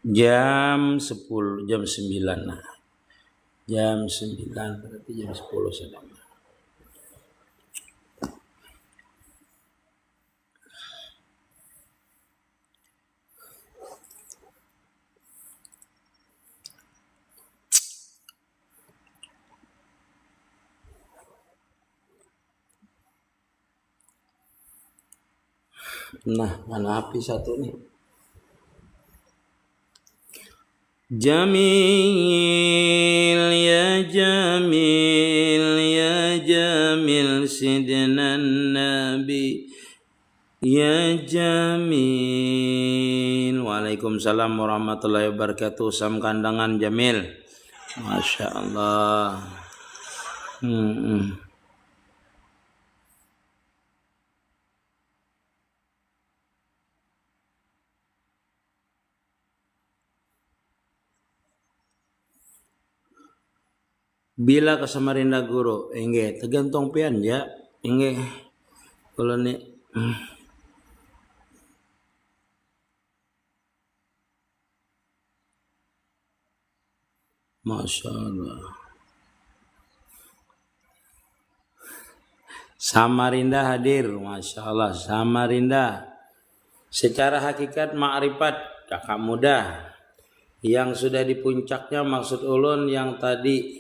Jam 10, jam 9 nah. Jam 9 berarti jam 10 sedang. Nah, mana api satu nih? Jamil ya Jamil ya Jamil sidna Nabi ya Jamil. Waalaikumsalam warahmatullahi wabarakatuh. Sam kandangan Jamil. Masya Allah. Bila ke Samarinda Guru, enggak tergantung pian ya, enggak kalau nih. Masya Allah. Samarinda hadir, Masya Allah. Samarinda secara hakikat ma'rifat kakak muda yang sudah di puncaknya maksud ulun yang tadi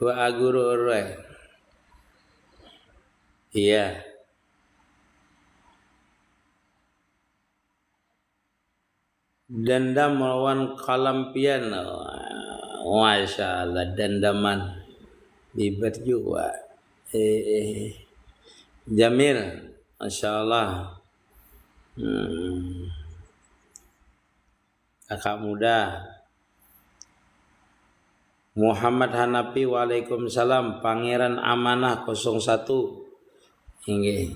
wa guru urwe. Iya. Dendam melawan kalampian. Masya Allah, dendaman bibir juga. Jamil, Masya Allah. Kakak muda Muhammad Hanafi, waalaikumsalam. Pangeran Amanah 01. Ini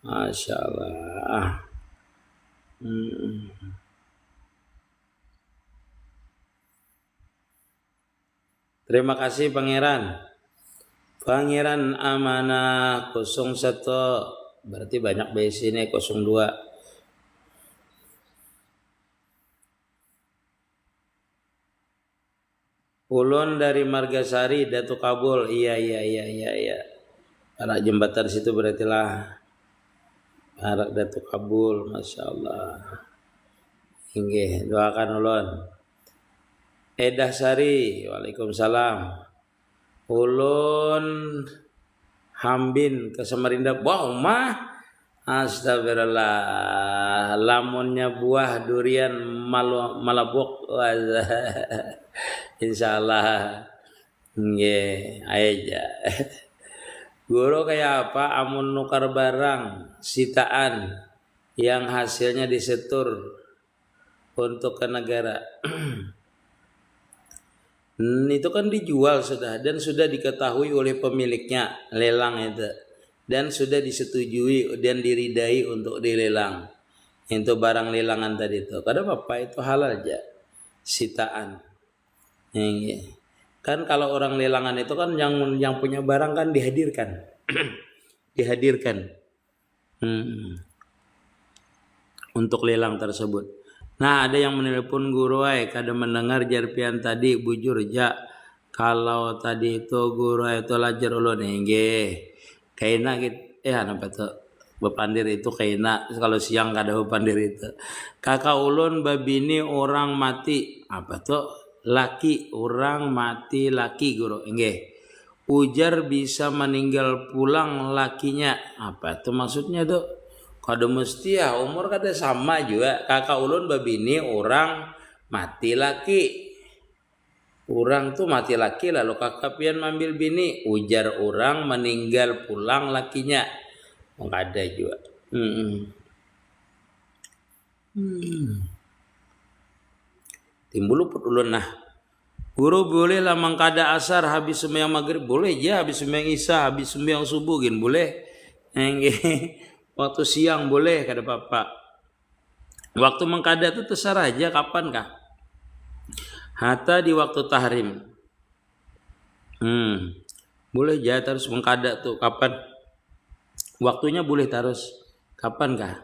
Masya Allah. Terima kasih Pangeran. Pangeran Amanah 01. Berarti banyak base ini 02. Ulun dari Margasari, Datuk Kabul. Iya. Anak jembatan situ berartilah anak Datuk Kabul, Masya Allah. Inggih, doakan ulun. Edah Sari, waalaikumsalam. Ulun Hambin ke Samarinda. Wow, mah. Astagfirullah. Lamunnya buah durian malabuk. Insyaallah. Nggih, aja. Guru kayak apa? Amun nukar barang sitaan yang hasilnya disetur untuk ke negara. Itu kan dijual sudah dan sudah diketahui oleh pemiliknya, lelang itu, dan sudah disetujui dan diridai untuk dilelang. Itu barang lelangan tadi itu. Karena Bapak itu halal aja sitaan. Kan kalau orang lelangan itu kan yang punya barang kan dihadirkan. Dihadirkan untuk lelang tersebut. Nah, ada yang menelpon guru kada mendengar jarpian tadi bujur ja. Kalau tadi itu guru itu lajar ulun nggih. Kaina apa tuh? Bepandir itu kaina kalau siang kada bepandir itu. Kakak ulun babini orang mati. Apa tuh? Laki orang mati laki guru nggih. Ujar bisa meninggal pulang lakinya. Apa tuh maksudnya tuh? Kada mesti ya umur kada sama juga. Kakak ulun babini orang mati laki. Orang tuh mati laki lalu kakak pian mambil bini. Ujar orang meninggal pulang lakinya. Ada juga. Timbul luput ulun nah. Guru boleh lah mangkada asar habis sembahyang maghrib boleh ya, habis sembahyang isya, habis sembahyang subuh gin boleh. Waktu siang boleh kada apa-apa. Waktu mengkada itu terserah aja kapan kah? Hatta di waktu tahrim. Boleh aja terus mengkada tuh kapan? Waktunya boleh terus kapan kah?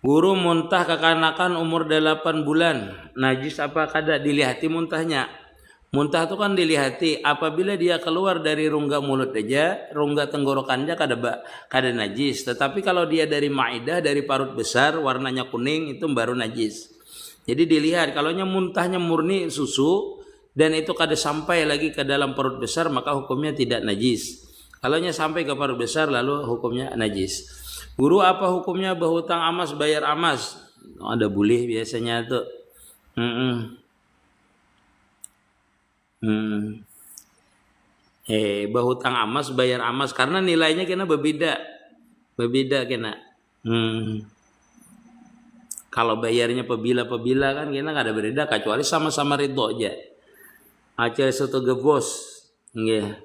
Guru muntah kekanakan umur 8 bulan. Najis apa kada dilihati muntahnya? Muntah itu kan dilihati apabila dia keluar dari rongga mulut aja, rongga tenggorokannya kada najis. Tetapi kalau dia dari maidah, dari parut besar, warnanya kuning itu baru najis. Jadi dilihat kalau muntahnya murni susu dan itu kada sampai lagi ke dalam parut besar maka hukumnya tidak najis. Kalau sampai ke parut besar lalu hukumnya najis. Guru apa hukumnya berhutang amas bayar amas? Oh, ada boleh biasanya tuh. Berhutang amas bayar amas karena nilainya kena berbeda kena. Kalau bayarnya pebila kan kena kada berbeda kecuali sama-sama ridho aja. Aceh soto gebos. Nggih.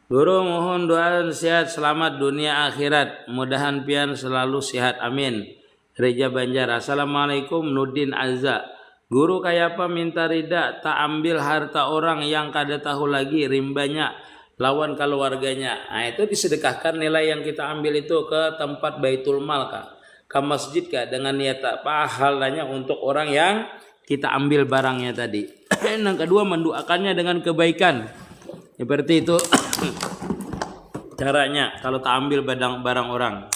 Guru mohon doa sehat selamat dunia akhirat. Mudahan pian selalu sehat amin. Reja Banjar. Assalamualaikum Nudin Azza. Guru kayak apa minta rida tak ambil harta orang yang kada tahu lagi rimbanya lawan keluarganya. Nah itu disedekahkan nilai yang kita ambil itu ke tempat Baitul Mal kah? Ke masjid kah? Dengan niat apa halnya untuk orang yang kita ambil barangnya tadi. Yang kedua mendoakannya dengan kebaikan. Seperti itu caranya kalau tak ambil barang orang.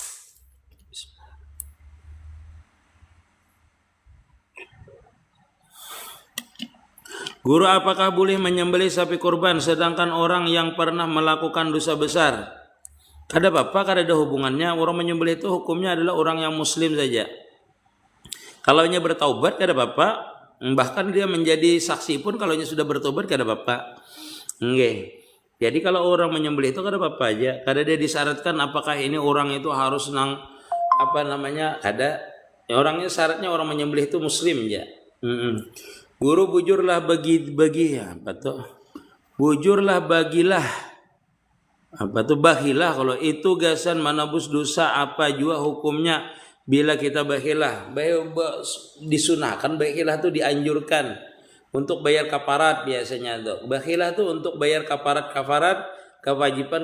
Guru apakah boleh menyembelih sapi kurban sedangkan orang yang pernah melakukan dosa besar? Kada apa-apa, kada ada hubungannya. Orang menyembelih itu hukumnya adalah orang yang muslim saja. Kalau nya bertaubat kada apa-apa. Bahkan dia menjadi saksi pun kalau nya sudah bertobat kada apa-apa. Nggih. Jadi kalau orang menyembelih itu kada apa-apa aja. Kada dia disyaratkan apakah ini orang itu harus kada. Orangnya syaratnya orang menyembelih itu muslim aja. Guru bujurlah bagi apa tuh? Bujurlah bagilah. Apa tuh bahilah kalau itu gasan manabus dosa apa jua hukumnya bila kita bahilah. Disunahkan bahilah tuh dianjurkan. Untuk bayar kafarat biasanya tuh. Bakhilah tuh untuk bayar kafarat kewajiban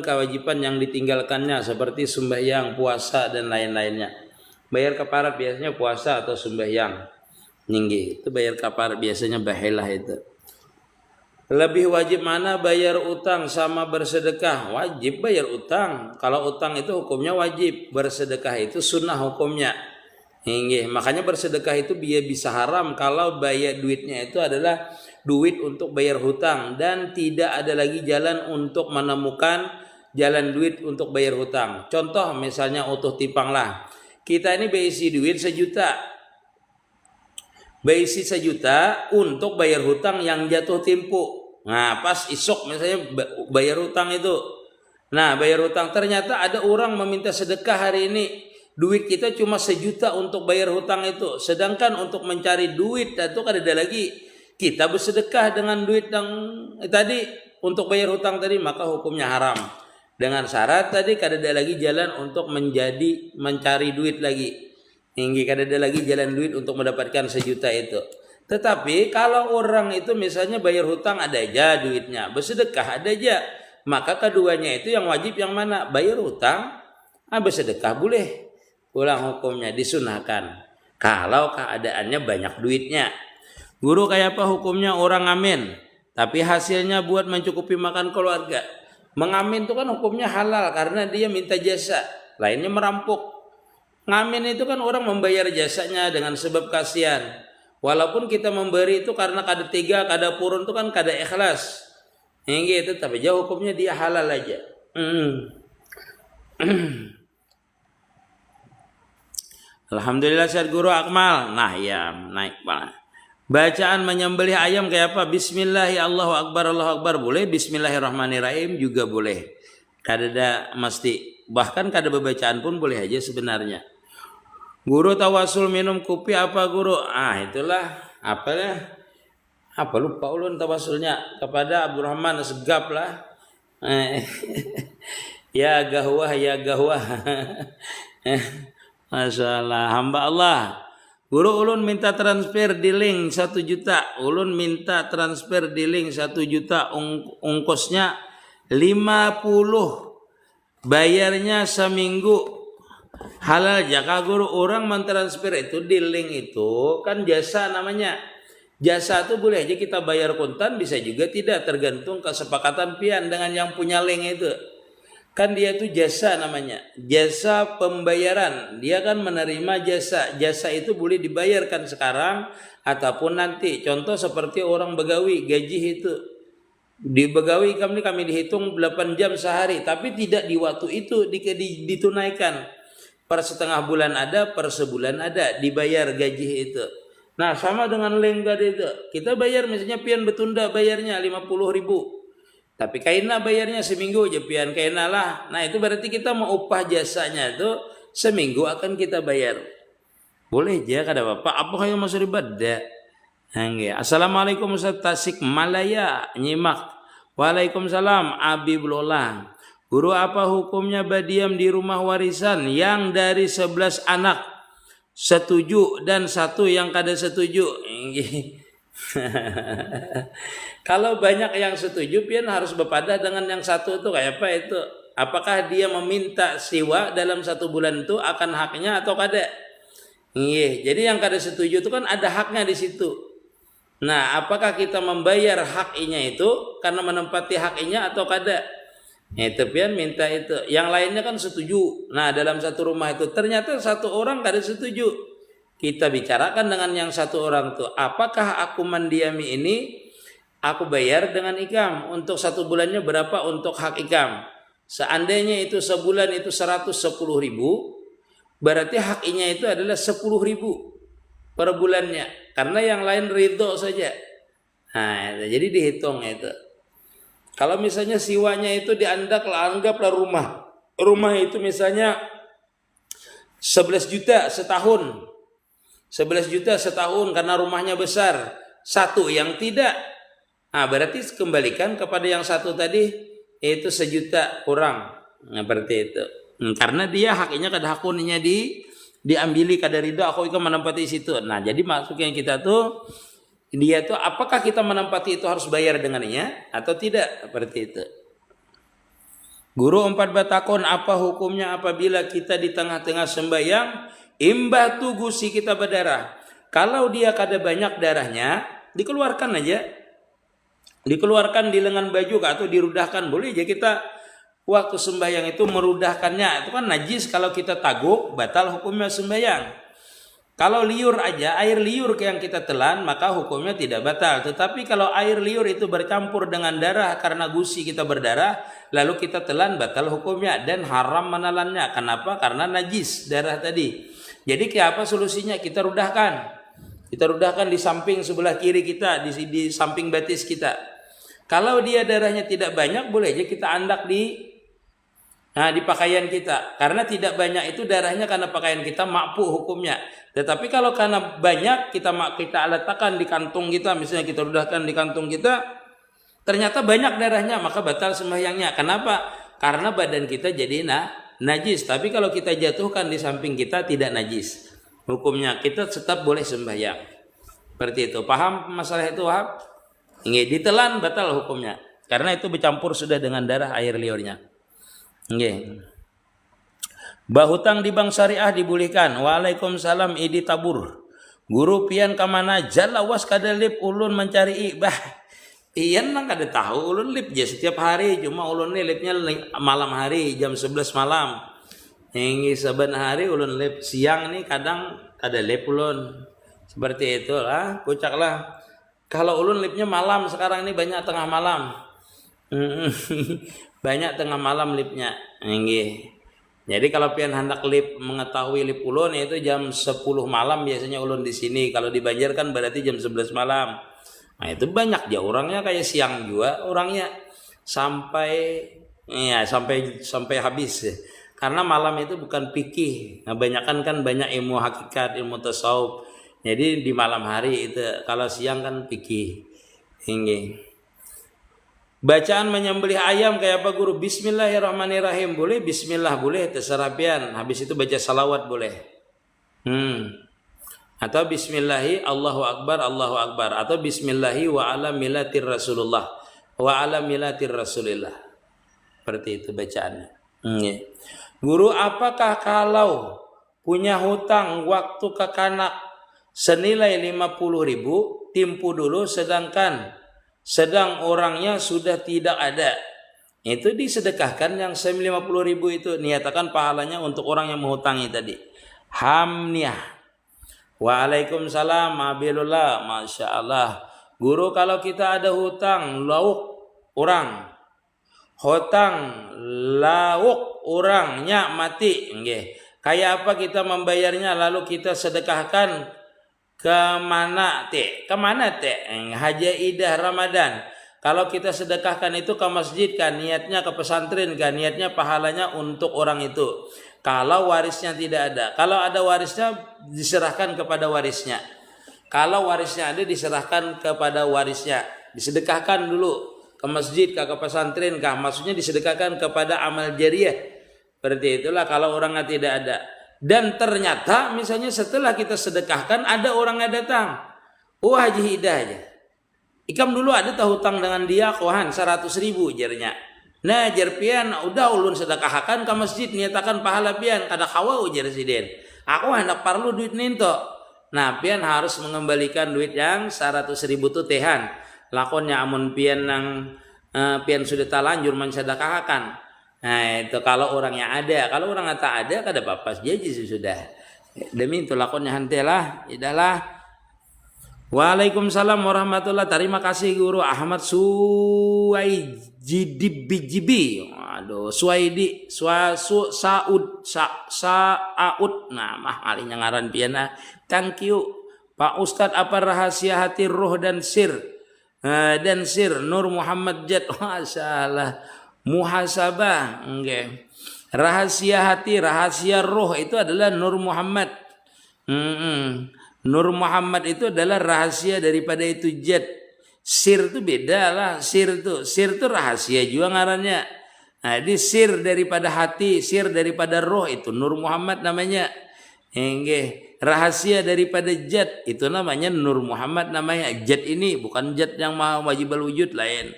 yang ditinggalkannya seperti sembahyang, puasa dan lain-lainnya. Bayar kafarat biasanya puasa atau sembahyang. Nyinggi itu bayar kafarat biasanya bakhilah itu. Lebih wajib mana bayar utang sama bersedekah? Wajib bayar utang. Kalau utang itu hukumnya wajib, bersedekah itu sunnah hukumnya. Makanya bersedekah itu dia bisa haram kalau bayar duitnya itu adalah duit untuk bayar hutang dan tidak ada lagi jalan untuk menemukan jalan duit untuk bayar hutang. Contoh misalnya utuh tipang lah. Kita ini berisi duit 1 juta. Berisi 1 juta untuk bayar hutang yang jatuh tempo. Nah, pas isok misalnya bayar hutang itu. Nah, bayar hutang ternyata ada orang meminta sedekah hari ini. Duit kita cuma 1 juta untuk bayar hutang itu. Sedangkan untuk mencari duit itu kan ada lagi. Kita bersedekah dengan duit yang tadi untuk bayar hutang tadi maka hukumnya haram. Dengan syarat tadi kada ada lagi jalan untuk mencari duit lagi. Hingga kada ada lagi jalan duit untuk mendapatkan 1 juta itu. Tetapi kalau orang itu misalnya bayar hutang ada aja duitnya, bersedekah ada aja. Maka keduanya itu yang wajib yang mana? Bayar hutang, bersedekah boleh. Ulang hukumnya disunahkan kalau keadaannya banyak duitnya. Guru kayak apa hukumnya orang ngamen tapi hasilnya buat mencukupi makan keluarga? Mengamen itu kan hukumnya halal karena dia minta jasa, lainnya merampok. Ngamen itu kan orang membayar jasanya dengan sebab kasihan. Walaupun kita memberi itu karena kada tega, kada purun itu kan kada ikhlas. Gitu, tapi jauh hukumnya dia halal aja. Alhamdulillah sehat Guru Akmal. Nah ya naik banget. Bacaan menyembelih ayam kayak apa? Bismillahirrahmanirrahim, Allahu Akbar boleh. Bismillahirrahmanirrahim juga boleh. Kada ada mesti. Bahkan kada bacaan pun boleh aja sebenarnya. Guru tawasul minum kopi apa Guru? Itulah apa lupa ulun tawasulnya kepada Abdurrahman Segap lah. Ya gahwah. Masalah hamba Allah. Guru ulun minta transfer di link 1 juta. Ulun minta transfer di link 1 juta. Ongkosnya 50. Bayarnya seminggu. Halal jaka guru orang mentransfer itu di link itu kan jasa namanya. Jasa itu boleh aja kita bayar kontan, bisa juga tidak, tergantung kesepakatan pian dengan yang punya link itu. Kan dia itu jasa namanya, jasa pembayaran. Dia kan menerima jasa. Jasa itu boleh dibayarkan sekarang ataupun nanti. Contoh seperti orang begawi, gaji itu di begawi kami dihitung 8 jam sehari, tapi tidak di waktu itu ditunaikan. Per setengah bulan ada, per sebulan ada, dibayar gaji itu. Nah sama dengan link tadi itu, kita bayar misalnya pian betunda bayarnya 50.000, tapi kaina bayarnya seminggu aja pian kaina lah. Nah itu berarti kita mau upah jasanya itu seminggu akan kita bayar. Boleh aja kada bapak, apa yang masuk ribet dah. Assalamualaikum Ustaz Tasik Malaya nyimak. Waalaikumsalam Abi Blolang. Guru, apa hukumnya badiam di rumah warisan yang dari 11 anak setuju dan satu yang kada setuju? Kalau banyak yang setuju, pian harus berpada dengan yang satu itu kayak apa itu? Apakah dia meminta siwa dalam 1 bulan itu akan haknya atau kada? Jadi yang kada setuju itu kan ada haknya di situ. Nah, apakah kita membayar haknya itu karena menempati haknya atau kada? Itu pian minta itu. Yang lainnya kan setuju. Nah dalam satu rumah itu ternyata satu orang kada setuju. Kita bicarakan dengan yang satu orang tuh, apakah aku mendiami ini aku bayar dengan ikam, untuk 1 bulannya berapa untuk hak ikam. Seandainya itu sebulan itu 110.000, berarti haknya itu adalah 10.000 per bulannya, karena yang lain ridho saja. Nah jadi dihitung itu. Kalau misalnya siwanya itu anggaplah rumah itu misalnya 11 juta setahun. 11 juta setahun karena rumahnya besar. Satu yang tidak, nah berarti kembalikan kepada yang satu tadi, itu 1 juta kurang. Nah berarti itu. Karena dia haknya kada hakuninya diambili kada ridho aku ikut menempati situ. Nah jadi maksudnya kita tuh, dia tuh apakah kita menempati itu harus bayar dengannya atau tidak, seperti itu. Guru 4 batakon, apa hukumnya apabila kita di tengah-tengah sembahyang imbah tu gusi kita berdarah. Kalau dia kada banyak darahnya, dikeluarkan aja. Dikeluarkan di lengan baju atau dirudahkan, boleh aja kita waktu sembahyang itu merudahkannya. Itu kan najis, kalau kita taguk batal hukumnya sembahyang. Kalau liur aja, air liur yang kita telan, maka hukumnya tidak batal. Tetapi kalau air liur itu bercampur dengan darah karena gusi kita berdarah, lalu kita telan, batal hukumnya dan haram menelannya. Kenapa? Karena najis darah tadi. Jadi kayak apa solusinya? Kita rudahkan. Kita rudahkan di samping sebelah kiri kita, di samping batis kita. Kalau dia darahnya tidak banyak, boleh aja kita andak di pakaian kita. Karena tidak banyak itu darahnya karena pakaian kita, mampu hukumnya. Tetapi kalau karena banyak kita letakkan di kantung kita, misalnya kita rudahkan di kantung kita, ternyata banyak darahnya, maka batal sembahyangnya. Kenapa? Karena badan kita jadi najis. Tapi kalau kita jatuhkan di samping kita tidak najis. Hukumnya kita tetap boleh sembahyang. Seperti itu. Paham masalah itu, Wahab? Nggih, ditelan batal hukumnya. Karena itu bercampur sudah dengan darah air liurnya. Nggih. Bahutang di bank syariah dibolehkan. Waalaikumsalam idi tabur. Guru pian kamana jalawas kada lip ulun mencari bah. Iyan nang kada tahu ulun lip je setiap hari, cuma ulun ni lipnya malam hari jam 11 malam. Ini saban hari ulun lip, siang ni kadang kada lip ulun. Seperti itulah, kocaklah. Kalau ulun lipnya malam, sekarang ini banyak tengah malam. Banyak tengah malam lipnya. Nggih. Jadi kalau pian hendak lip mengetahui lip ulun itu jam 10 malam biasanya ulun di sini. Kalau di Banjar kan berarti jam 11 malam. Nah itu banyak ya orangnya, kayak siang juga orangnya sampai habis. Karena malam itu bukan fikih. Nah banyakan kan banyak ilmu hakikat, ilmu tasawuf. Jadi di malam hari itu, kalau siang kan fikih. Ini. Bacaan menyembelih ayam kayak apa guru? Bismillahirrahmanirrahim boleh, bismillah boleh, terserah pian. Habis itu baca salawat boleh. Atau bismillahi Allahu akbar atau bismillahi wa ala milatir Rasulullah wa ala milatir Rasulillah. Seperti itu bacaannya. Guru, apakah kalau punya hutang waktu kekanak senilai 50.000 timpu dulu sedang orangnya sudah tidak ada, itu disedekahkan yang 50.000 itu, niatakan pahalanya untuk orang yang menghutangi tadi. Hamniah. Waalaikumsalam Abilullah. Masya Allah. Guru, kalau kita ada hutang lauk orang, hutang lauk orangnya mati, kayak apa kita membayarnya? Lalu kita sedekahkan kemana teh? Haja Idah Ramadan. Kalau kita sedekahkan itu ke masjid kan, niatnya ke pesantren kan, niatnya pahalanya untuk orang itu. Kalau warisnya tidak ada, kalau ada warisnya diserahkan kepada warisnya. Kalau warisnya ada diserahkan kepada warisnya. Disedekahkan dulu ke masjid kah, ke pesantren kah, maksudnya disedekahkan kepada amal jariah. Seperti itulah kalau orangnya tidak ada. Dan ternyata misalnya setelah kita sedekahkan ada orang yang datang, Haji Idah aja, ikam dulu ada tahu hutang dengan dia kohan 100.000 jarnya. Nah jarpian udah ulun sedekahkan ke masjid, niatakan pahala pian kada kawa ujar siden. Aku hendak perlu duit ninto. Nah pian harus mengembalikan duit yang 100.000 tu tehan. Lakonnya amun pian nang pian sudah talanjur mensedekahkan. Nah itu kalau orangnya ada, kalau orang tak ada kada apa-apa jadi sudah. Demi itu lakonnya hantelah, idahlah. Waalaikumsalam warahmatullahi. Terima kasih Guru Ahmad Suwaijidibijibi. Aduh, Suwaidi, Saud. Nah, mah alinya ngaran piana. Thank you. Pak Ustadz, apa rahasia hati roh dan sir? Nur Muhammad Jad. Masalah muhasabah. Rahasia hati, rahasia roh itu adalah Nur Muhammad. Nur Muhammad itu adalah rahasia daripada itu Jad. Sir itu beda lah. Sir itu rahasia juga ngarannya. Nah, ini sir daripada hati, sir daripada roh itu Nur Muhammad namanya. Rahasia daripada Jad itu namanya Nur Muhammad namanya. Jad ini bukan Jad yang maha wajibal wujud lain.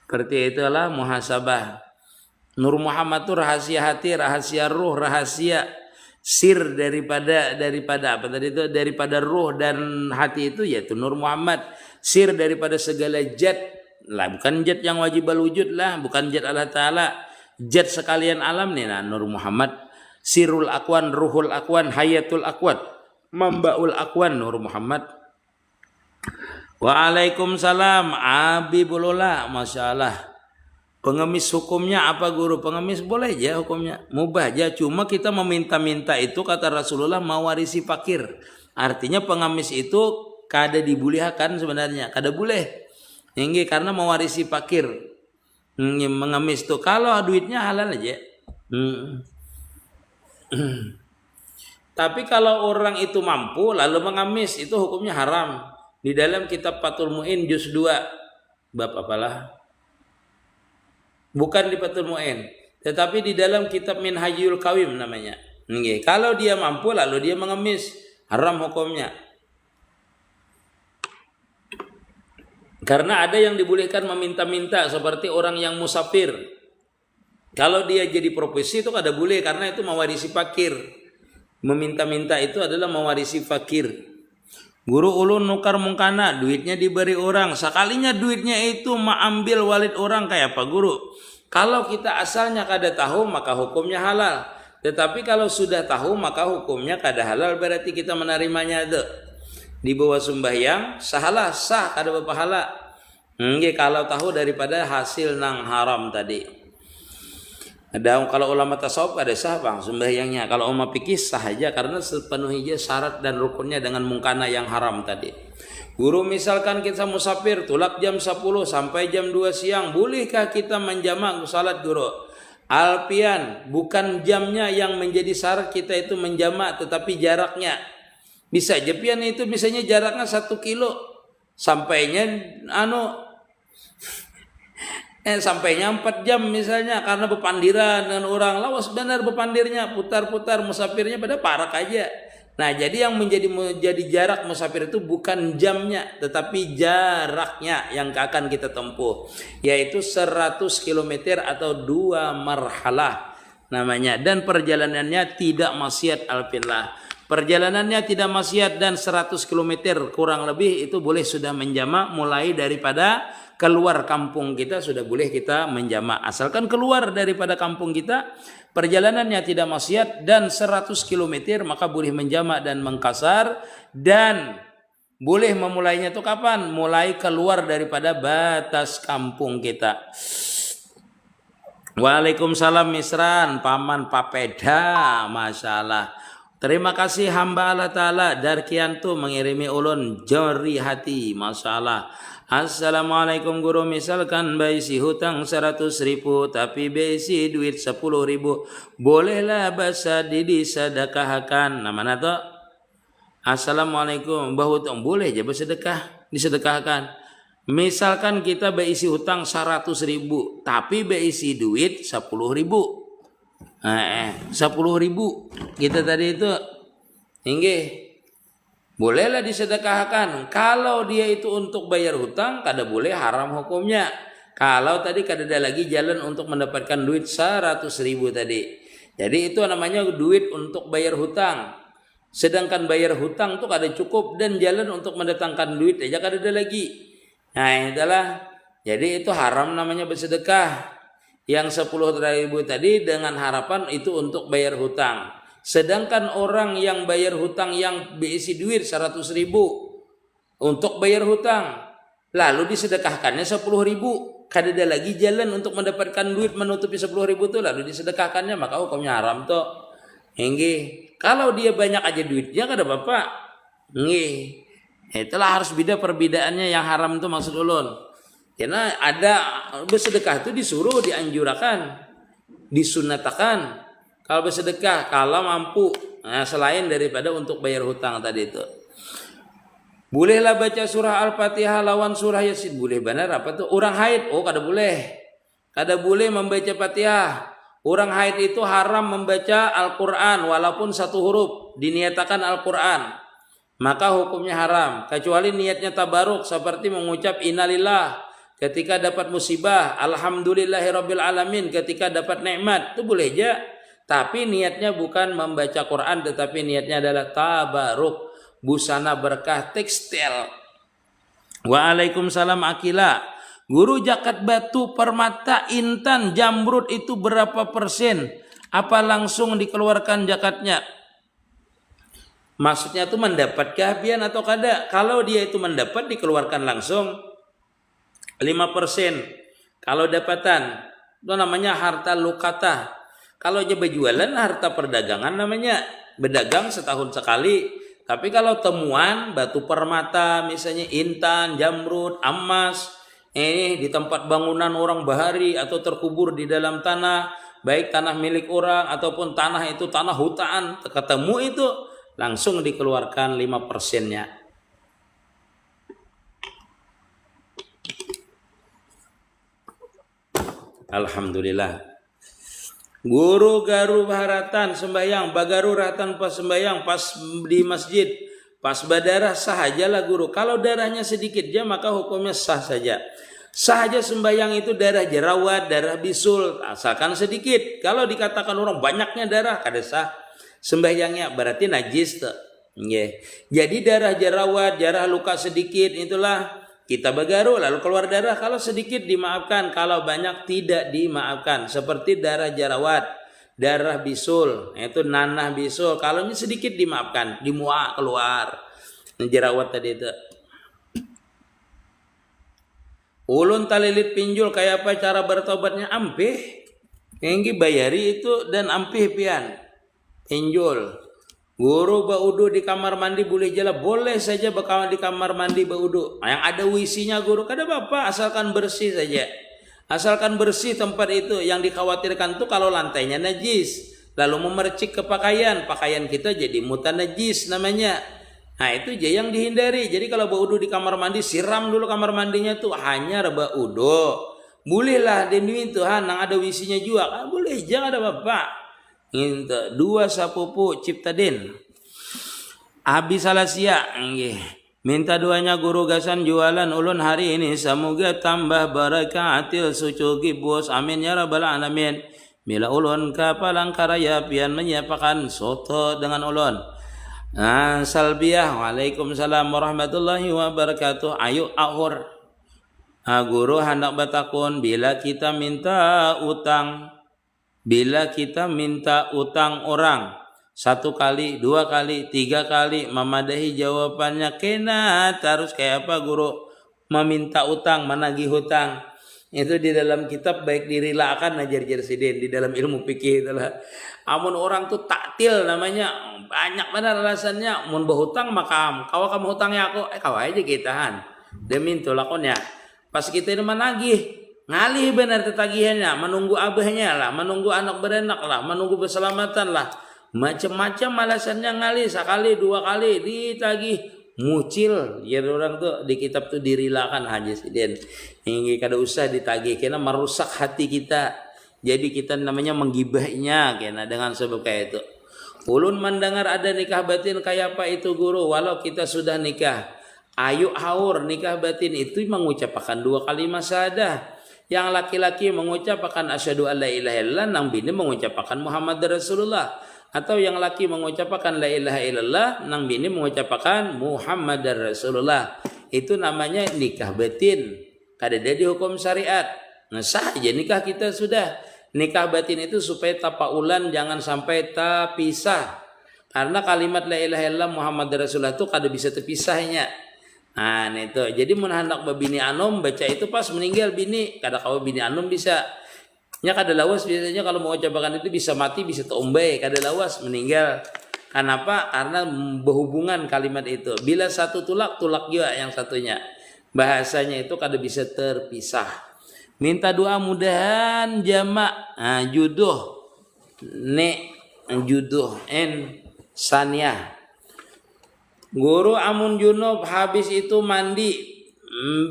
Seperti itulah muhasabah. Nur Muhammad itu rahasia hati, rahasia roh, rahasia sir daripada apa tadi itu, daripada roh dan hati itu yaitu Nur Muhammad. Sir daripada segala Jad lah, bukan Jad yang wajibal wujud lah, bukan Jad Allah Ta'ala, Jad sekalian alam nih. Nah Nur Muhammad Sirul Akwan, Ruhul Akwan, Hayatul Akwan, Mambaul Akwan, Nur Muhammad. Waalaikumsalam Abibulullah. Masya Allah. Pengemis hukumnya apa Guru? Pengemis boleh aja hukumnya, mubah aja. Cuma kita meminta-minta itu kata Rasulullah mewarisi fakir. Artinya pengemis itu kada dibolehkan sebenarnya, kada boleh. Karena mewarisi fakir. Mengemis tuh kalau duitnya halal aja. Tapi kalau orang itu mampu lalu mengemis itu hukumnya haram. Di dalam kitab Fathul Mu'in juz 2 bab apalah? Bukan di Fathul Mu'in, tetapi di dalam kitab Minhajul Qawim namanya. Kalau dia mampu lalu dia mengemis, haram hukumnya. Karena ada yang dibolehkan meminta-minta seperti orang yang musafir. Kalau dia jadi profesi itu kada boleh karena itu mewarisi fakir. Meminta-minta itu adalah mewarisi fakir. Guru ulun nukar mungkana, duitnya diberi orang. Sekalinya duitnya itu ambil walid orang kayak apa Guru? Kalau kita asalnya kada tahu maka hukumnya halal. Tetapi kalau sudah tahu maka hukumnya kada halal, berarti kita menerimanya itu. Di bawah sembahyang salah sah kada berpahala. Kalau tahu daripada hasil nang haram tadi. Ada kalau ulama tasawuf ada sah bang sembahyangnya. Kalau ulama fikih sah aja karena sepenuhnya syarat dan rukunnya dengan mungkana yang haram tadi. Guru misalkan kita musafir tulak jam 10 sampai jam 2 siang, bolehkah kita menjamak salat Guru? Alpian, bukan jamnya yang menjadi syarat kita itu menjamak, tetapi jaraknya. Bisa jepian itu misalnya jaraknya 1 kilo, sampainya sampainya 4 jam misalnya karena bepandiran dengan orang lawas benar bepandirnya putar-putar musafirnya pada parak aja. Nah, jadi yang menjadi jarak musafir itu bukan jamnya, tetapi jaraknya yang akan kita tempuh, yaitu 100 km atau 2 marhalah namanya. Dan perjalanannya tidak maksiat alfillah. Perjalanannya tidak maksiat dan 100 km kurang lebih itu boleh sudah menjamak, mulai daripada keluar kampung kita sudah boleh kita menjamak. Asalkan keluar daripada kampung kita, perjalanannya tidak maksiat dan 100 km maka boleh menjamak dan mengkasar. Dan boleh memulainya itu kapan? Mulai keluar daripada batas kampung kita. Waalaikumsalam Misran, Paman Papeda, masalah. Terima kasih hamba Allah Ta'ala Darkianto mengirimi ulun jari hati, masalah. Assalamualaikum guru, misalkan baisi hutang 100.000 tapi baisi duit 10.000, bolehlah basa disedekahkan. Nah, mana tuh? Assalamualaikum, bahwa hutang boleh aja bersedekah, disedekahkan. Misalkan kita baisi hutang 100.000 tapi baisi duit 10.000. 10.000 kita tadi itu tinggi, bolehlah disedekahkan. Kalau dia itu untuk bayar hutang, kada boleh, haram hukumnya. Kalau tadi kada ada lagi jalan untuk mendapatkan duit 100.000 tadi, jadi itu namanya duit untuk bayar hutang. Sedangkan bayar hutang tuh kada cukup dan jalan untuk mendatangkan duit aja kada ada lagi. Nah itulah, jadi itu haram namanya bersedekah. Yang 10.000 tadi dengan harapan itu untuk bayar hutang. Sedangkan orang yang bayar hutang yang berisi duit 100.000 untuk bayar hutang, lalu disedekahkannya 10.000, kada ada lagi jalan untuk mendapatkan duit menutupi 10.000 itu, lalu disedekahkannya, maka hukumnya haram toh. Nggih. Kalau dia banyak aja duitnya kada apa-apa. Nggih. Itulah harus beda perbedaannya yang haram itu maksud ulun. Karena ada bersedekah itu disuruh, dianjurkan, disunatakan. Kalau bersedekah, kalau mampu, nah, selain daripada untuk bayar hutang tadi itu. Bolehlah baca surah Al-Fatihah lawan surah Yasin. Boleh benar apa tuh? Orang haid, oh kada boleh. Kada boleh membaca Fatihah. Orang haid itu haram membaca Al-Quran walaupun satu huruf, diniatakan Al-Quran. Maka hukumnya haram. Kecuali niatnya tabaruk seperti mengucap innalillah ketika dapat musibah, alhamdulillahirabbil alamin ketika dapat nikmat, itu boleh aja. Tapi niatnya bukan membaca Quran, tetapi niatnya adalah tabaruk, busana berkah tekstil. Waalaikumsalam Akila. Guru, zakat batu, permata, intan, jamrud itu berapa persen? Apa langsung dikeluarkan zakatnya? Maksudnya itu mendapat kehabian atau kada? Kalau dia itu mendapat dikeluarkan langsung 5%. Kalau dapatan itu namanya harta lukata. Kalau aja berjualan harta perdagangan namanya, berdagang setahun sekali. Tapi kalau temuan batu permata misalnya intan, jamrud, emas, di tempat bangunan orang bahari atau terkubur di dalam tanah, baik tanah milik orang ataupun tanah itu tanah hutan, ketemu itu langsung dikeluarkan 5%-nya. Alhamdulillah. Guru garu baharatan sembahyang, bagaru ratan pas sembahyang, pas di masjid, pas berdarah sah ajalah guru. Kalau darahnya sedikit aja maka hukumnya sah saja. Sah aja sembahyang itu darah jerawat, darah bisul, asalkan sedikit. Kalau dikatakan orang banyaknya darah kada sah sembahyangnya, berarti najis tuh. Jadi darah jerawat, darah luka sedikit itulah kita bagaru lalu keluar darah, kalau sedikit dimaafkan, kalau banyak tidak dimaafkan. Seperti darah jerawat, darah bisul, itu nanah bisul, kalau ini sedikit dimaafkan, dimuak keluar jerawat tadi itu. Ulun talilit pinjul, kayak apa cara bertobatnya? Ampih yang bayari itu dan ampih pian pinjul. Guru baudu di kamar mandi boleh jala, boleh saja bakal di kamar mandi baudu. Yang ada wisinya guru, kada apa-apa, asalkan bersih saja. Asalkan bersih tempat itu. Yang dikhawatirkan tuh kalau lantainya najis, lalu memercik ke pakaian, pakaian kita jadi mutanajis namanya. Nah itu aja yang dihindari. Jadi kalau baudu di kamar mandi, siram dulu kamar mandinya tuh hanya baudu. Bolehlah demi itu nang ada wisinya juga, boleh jangan ada apa-apa. Dua sapupu cipta din. Habis salasia nggih. Minta doanya guru gasan jualan ulun hari ini semoga tambah barakatil sucugi bos amin ya rabbal alamin. Mila ulun kapalang karaya pian menyiapkan soto dengan ulun. Salbiah waalaikumsalam warahmatullahi wabarakatuh. Ayo ahur. Guru hendak batakun bila kita minta utang orang 1 kali, 2 kali, 3 kali memadahi jawabannya kena terus kayak apa guru meminta utang, menagih hutang. Itu di dalam kitab baik dirilakan ajar sidin di dalam ilmu fikih itulah. Amun orang tuh taktil namanya banyak benar alasannya. Mun berhutang maka kamu hutangnya aku kau aja kitahan. Demi itu lakonnya. Pas kita ini menagih ngalih benar tetagihannya, menunggu abahnya lah, menunggu anak berenak lah, menunggu berselamatan lah. Macam-macam alasannya ngalih 1 kali 2 kali ditagih mucil ya orang tuh di kitab tuh dirilakan aja sidin hingga kada usah ditagih karena merusak hati kita jadi kita namanya menggibahnya karena dengan sebab kayak itu. Ulun mendengar ada nikah batin kayak apa itu guru walau kita sudah nikah ayo haur nikah batin itu mengucapkan 2 kalimat syahadah. Yang laki-laki mengucapkan asyhadu alla ilaha illallah nang bini mengucapkan Muhammad Rasulullah. Atau yang laki mengucapkan la ilaha illallah nang bini mengucapkan Muhammadar Rasulullah. Itu namanya nikah batin. Kada ada hukum syariat. Nah sah aja nikah kita sudah. Nikah batin itu supaya tapaulan jangan sampai terpisah. Karena kalimat la ilaha illallah Muhammadar Rasulullah itu kada bisa terpisahnya. Nah itu. Jadi mun hendak babini anom baca itu pas meninggal bini. Kada kau bini anom bisa. Ya kada lawas biasanya kalau mau ucapkan itu bisa mati bisa teumbai kada lawas meninggal. Kenapa? Karena berhubungan kalimat itu. Bila satu tulak juga yang satunya. Bahasanya itu kada bisa terpisah. Minta doa mudahan jamak juduh saniah. Guru amun junub habis itu mandi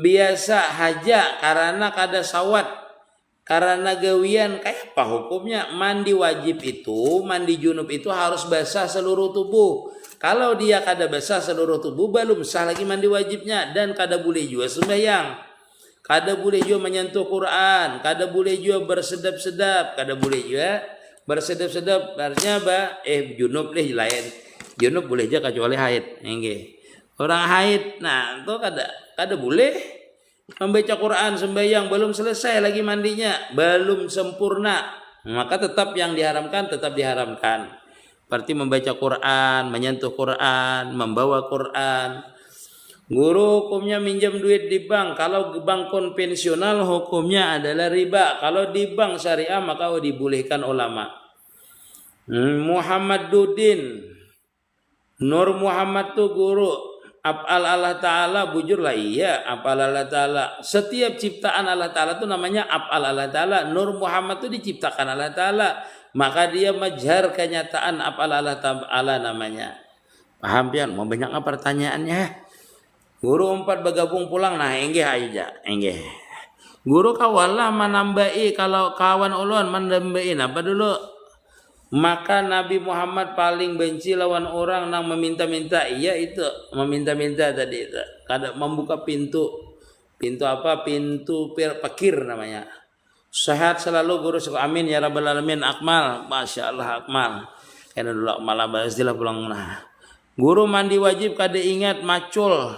biasa haja karena kada sawat. Karena gawian kayak apa hukumnya mandi wajib itu mandi junub itu harus basah seluruh tubuh. Kalau dia kada basah seluruh tubuh belum sah lagi mandi wajibnya dan kada boleh juga sembahyang. Kada boleh juga menyentuh Quran, kada boleh juga bersedap-sedap, kada boleh juga bersedap-sedap. Artinya apa? Junub leh lain. Junub boleh aja kecuali haid. Nggih. Orang haid nah itu kada boleh membaca Quran sembahyang belum selesai lagi mandinya belum sempurna maka tetap yang diharamkan tetap diharamkan. Berarti membaca Quran, menyentuh Quran, membawa Quran. Guru hukumnya minjam duit di bank. Kalau bank konvensional hukumnya adalah riba. Kalau di bank syariah maka dibolehkan ulama. Muhammad Dudin Nur Muhammad tuh guru Af'al Allah Ta'ala bujur lah iya Af'al Allah Ta'ala. Setiap ciptaan Allah Ta'ala itu namanya Af'al Allah Ta'ala. Nur Muhammad itu diciptakan Allah Ta'ala. Maka dia majhar kenyataan Af'al Allah Ta'ala namanya. Paham pian? Mau banyak apa pertanyaannya? Guru 4 bergabung pulang. Nah enggih aja. Enggih. Guru kawalah menambahi kalau kawan ulun menambahi apa dulu? Maka Nabi Muhammad paling benci lawan orang yang meminta-minta. Iya itu meminta-minta tadi itu. Kada membuka pintu apa? Pintu pakir namanya. Sehat selalu guru suka amin ya rabbal alamin. Akmal, masya Allah Akmal. Karena dulu malah bahaslah pulang nah. Guru mandi wajib kada ingat macul.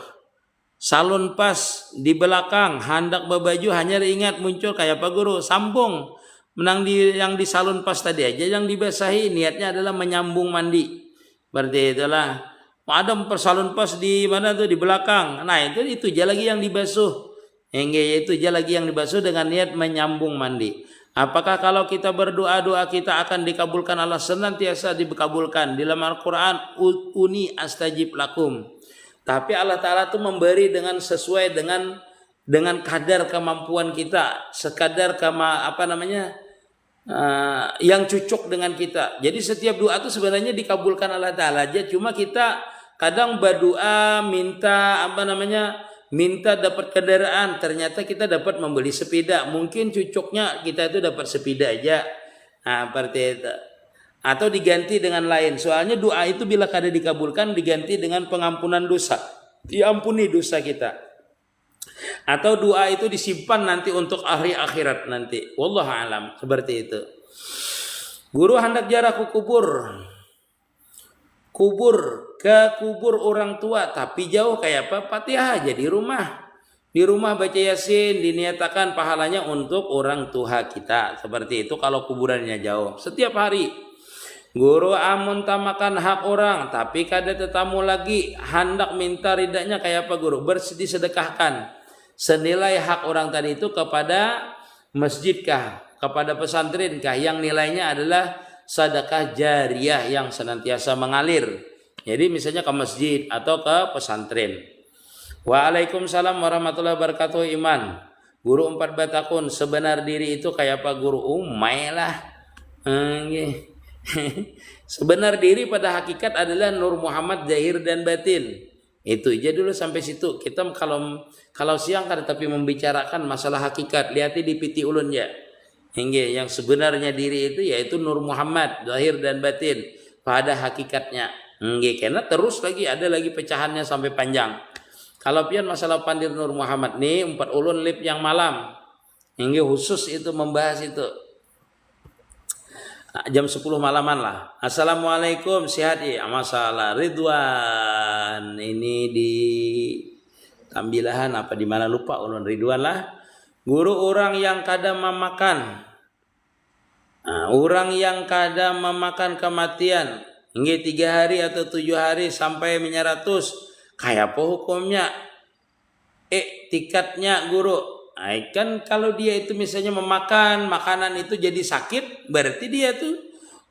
Salon pas di belakang hendak berbaju hanya ingat muncul kayak apa guru? Sambung. Menang yang di salon pas tadi aja yang dibasahi niatnya adalah menyambung mandi. Berarti itulah ada salon pas di mana tuh di belakang. Nah itu aja lagi yang dibasuh. Itu aja lagi yang dibasuh dengan niat menyambung mandi. Apakah kalau kita berdoa kita akan dikabulkan? Allah senantiasa dikabulkan. Di dalam Al-Qur'an uni astajib lakum. Tapi Allah Ta'ala tuh memberi dengan sesuai dengan kadar kemampuan kita, sekadar yang cocok dengan kita. Jadi setiap doa itu sebenarnya dikabulkan Allah Ta'ala aja. Cuma kita kadang berdoa minta dapat kendaraan. Ternyata kita dapat membeli sepeda. Mungkin cocoknya kita itu dapat sepeda aja. Nah seperti itu. atau diganti dengan lain. Soalnya doa itu bila kada dikabulkan diganti dengan pengampunan dosa, diampuni dosa kita. Atau doa itu disimpan nanti untuk hari akhirat nanti. Wallahu alam, seperti itu. Guru hendak jarak ke kubur orang tua tapi jauh kayak apa? Fatihah aja di rumah. Di rumah baca Yasin, diniatakan pahalanya untuk orang tua kita. Seperti itu kalau kuburannya jauh. Setiap hari. Guru amun tamakan hak orang, tapi kada tetamu lagi, hendak minta ridanya kayak apa guru? Disedekahkan senilai hak orang tadi itu kepada masjidkah, kepada pesantrenkah, yang nilainya adalah sedekah jariyah yang senantiasa mengalir. Jadi misalnya ke masjid atau ke pesantren. Waalaikumsalam warahmatullahi wabarakatuh. Iman guru 4 batakun, sebenar diri itu kayak apa guru? Umay lah. Sebenar diri pada hakikat adalah Nur Muhammad zahir dan batin. Itu aja dulu sampai situ. Kita kalau siang kan tapi membicarakan masalah hakikat, lihat di piti ulun ya. Hingga yang sebenarnya diri itu yaitu Nur Muhammad zahir dan batin pada hakikatnya. Karena terus lagi ada lagi pecahannya sampai panjang. Kalau pian masalah pandir Nur Muhammad nih 4 ulun lip yang malam. Hingga khusus itu membahas itu. Jam 10 malaman lah. Assalamualaikum, sehat ya? Masalah Ridwan. Ini di Tambilahan apa di mana lupa ulun Ridwan lah. Guru orang yang kadang memakan. Orang yang kadang memakan kematian hingga 3 hari atau 7 hari sampai menyeratus. Kayak apa hukumnya? Tikatnya guru. Kan kalau dia itu misalnya memakan makanan itu jadi sakit, berarti dia tuh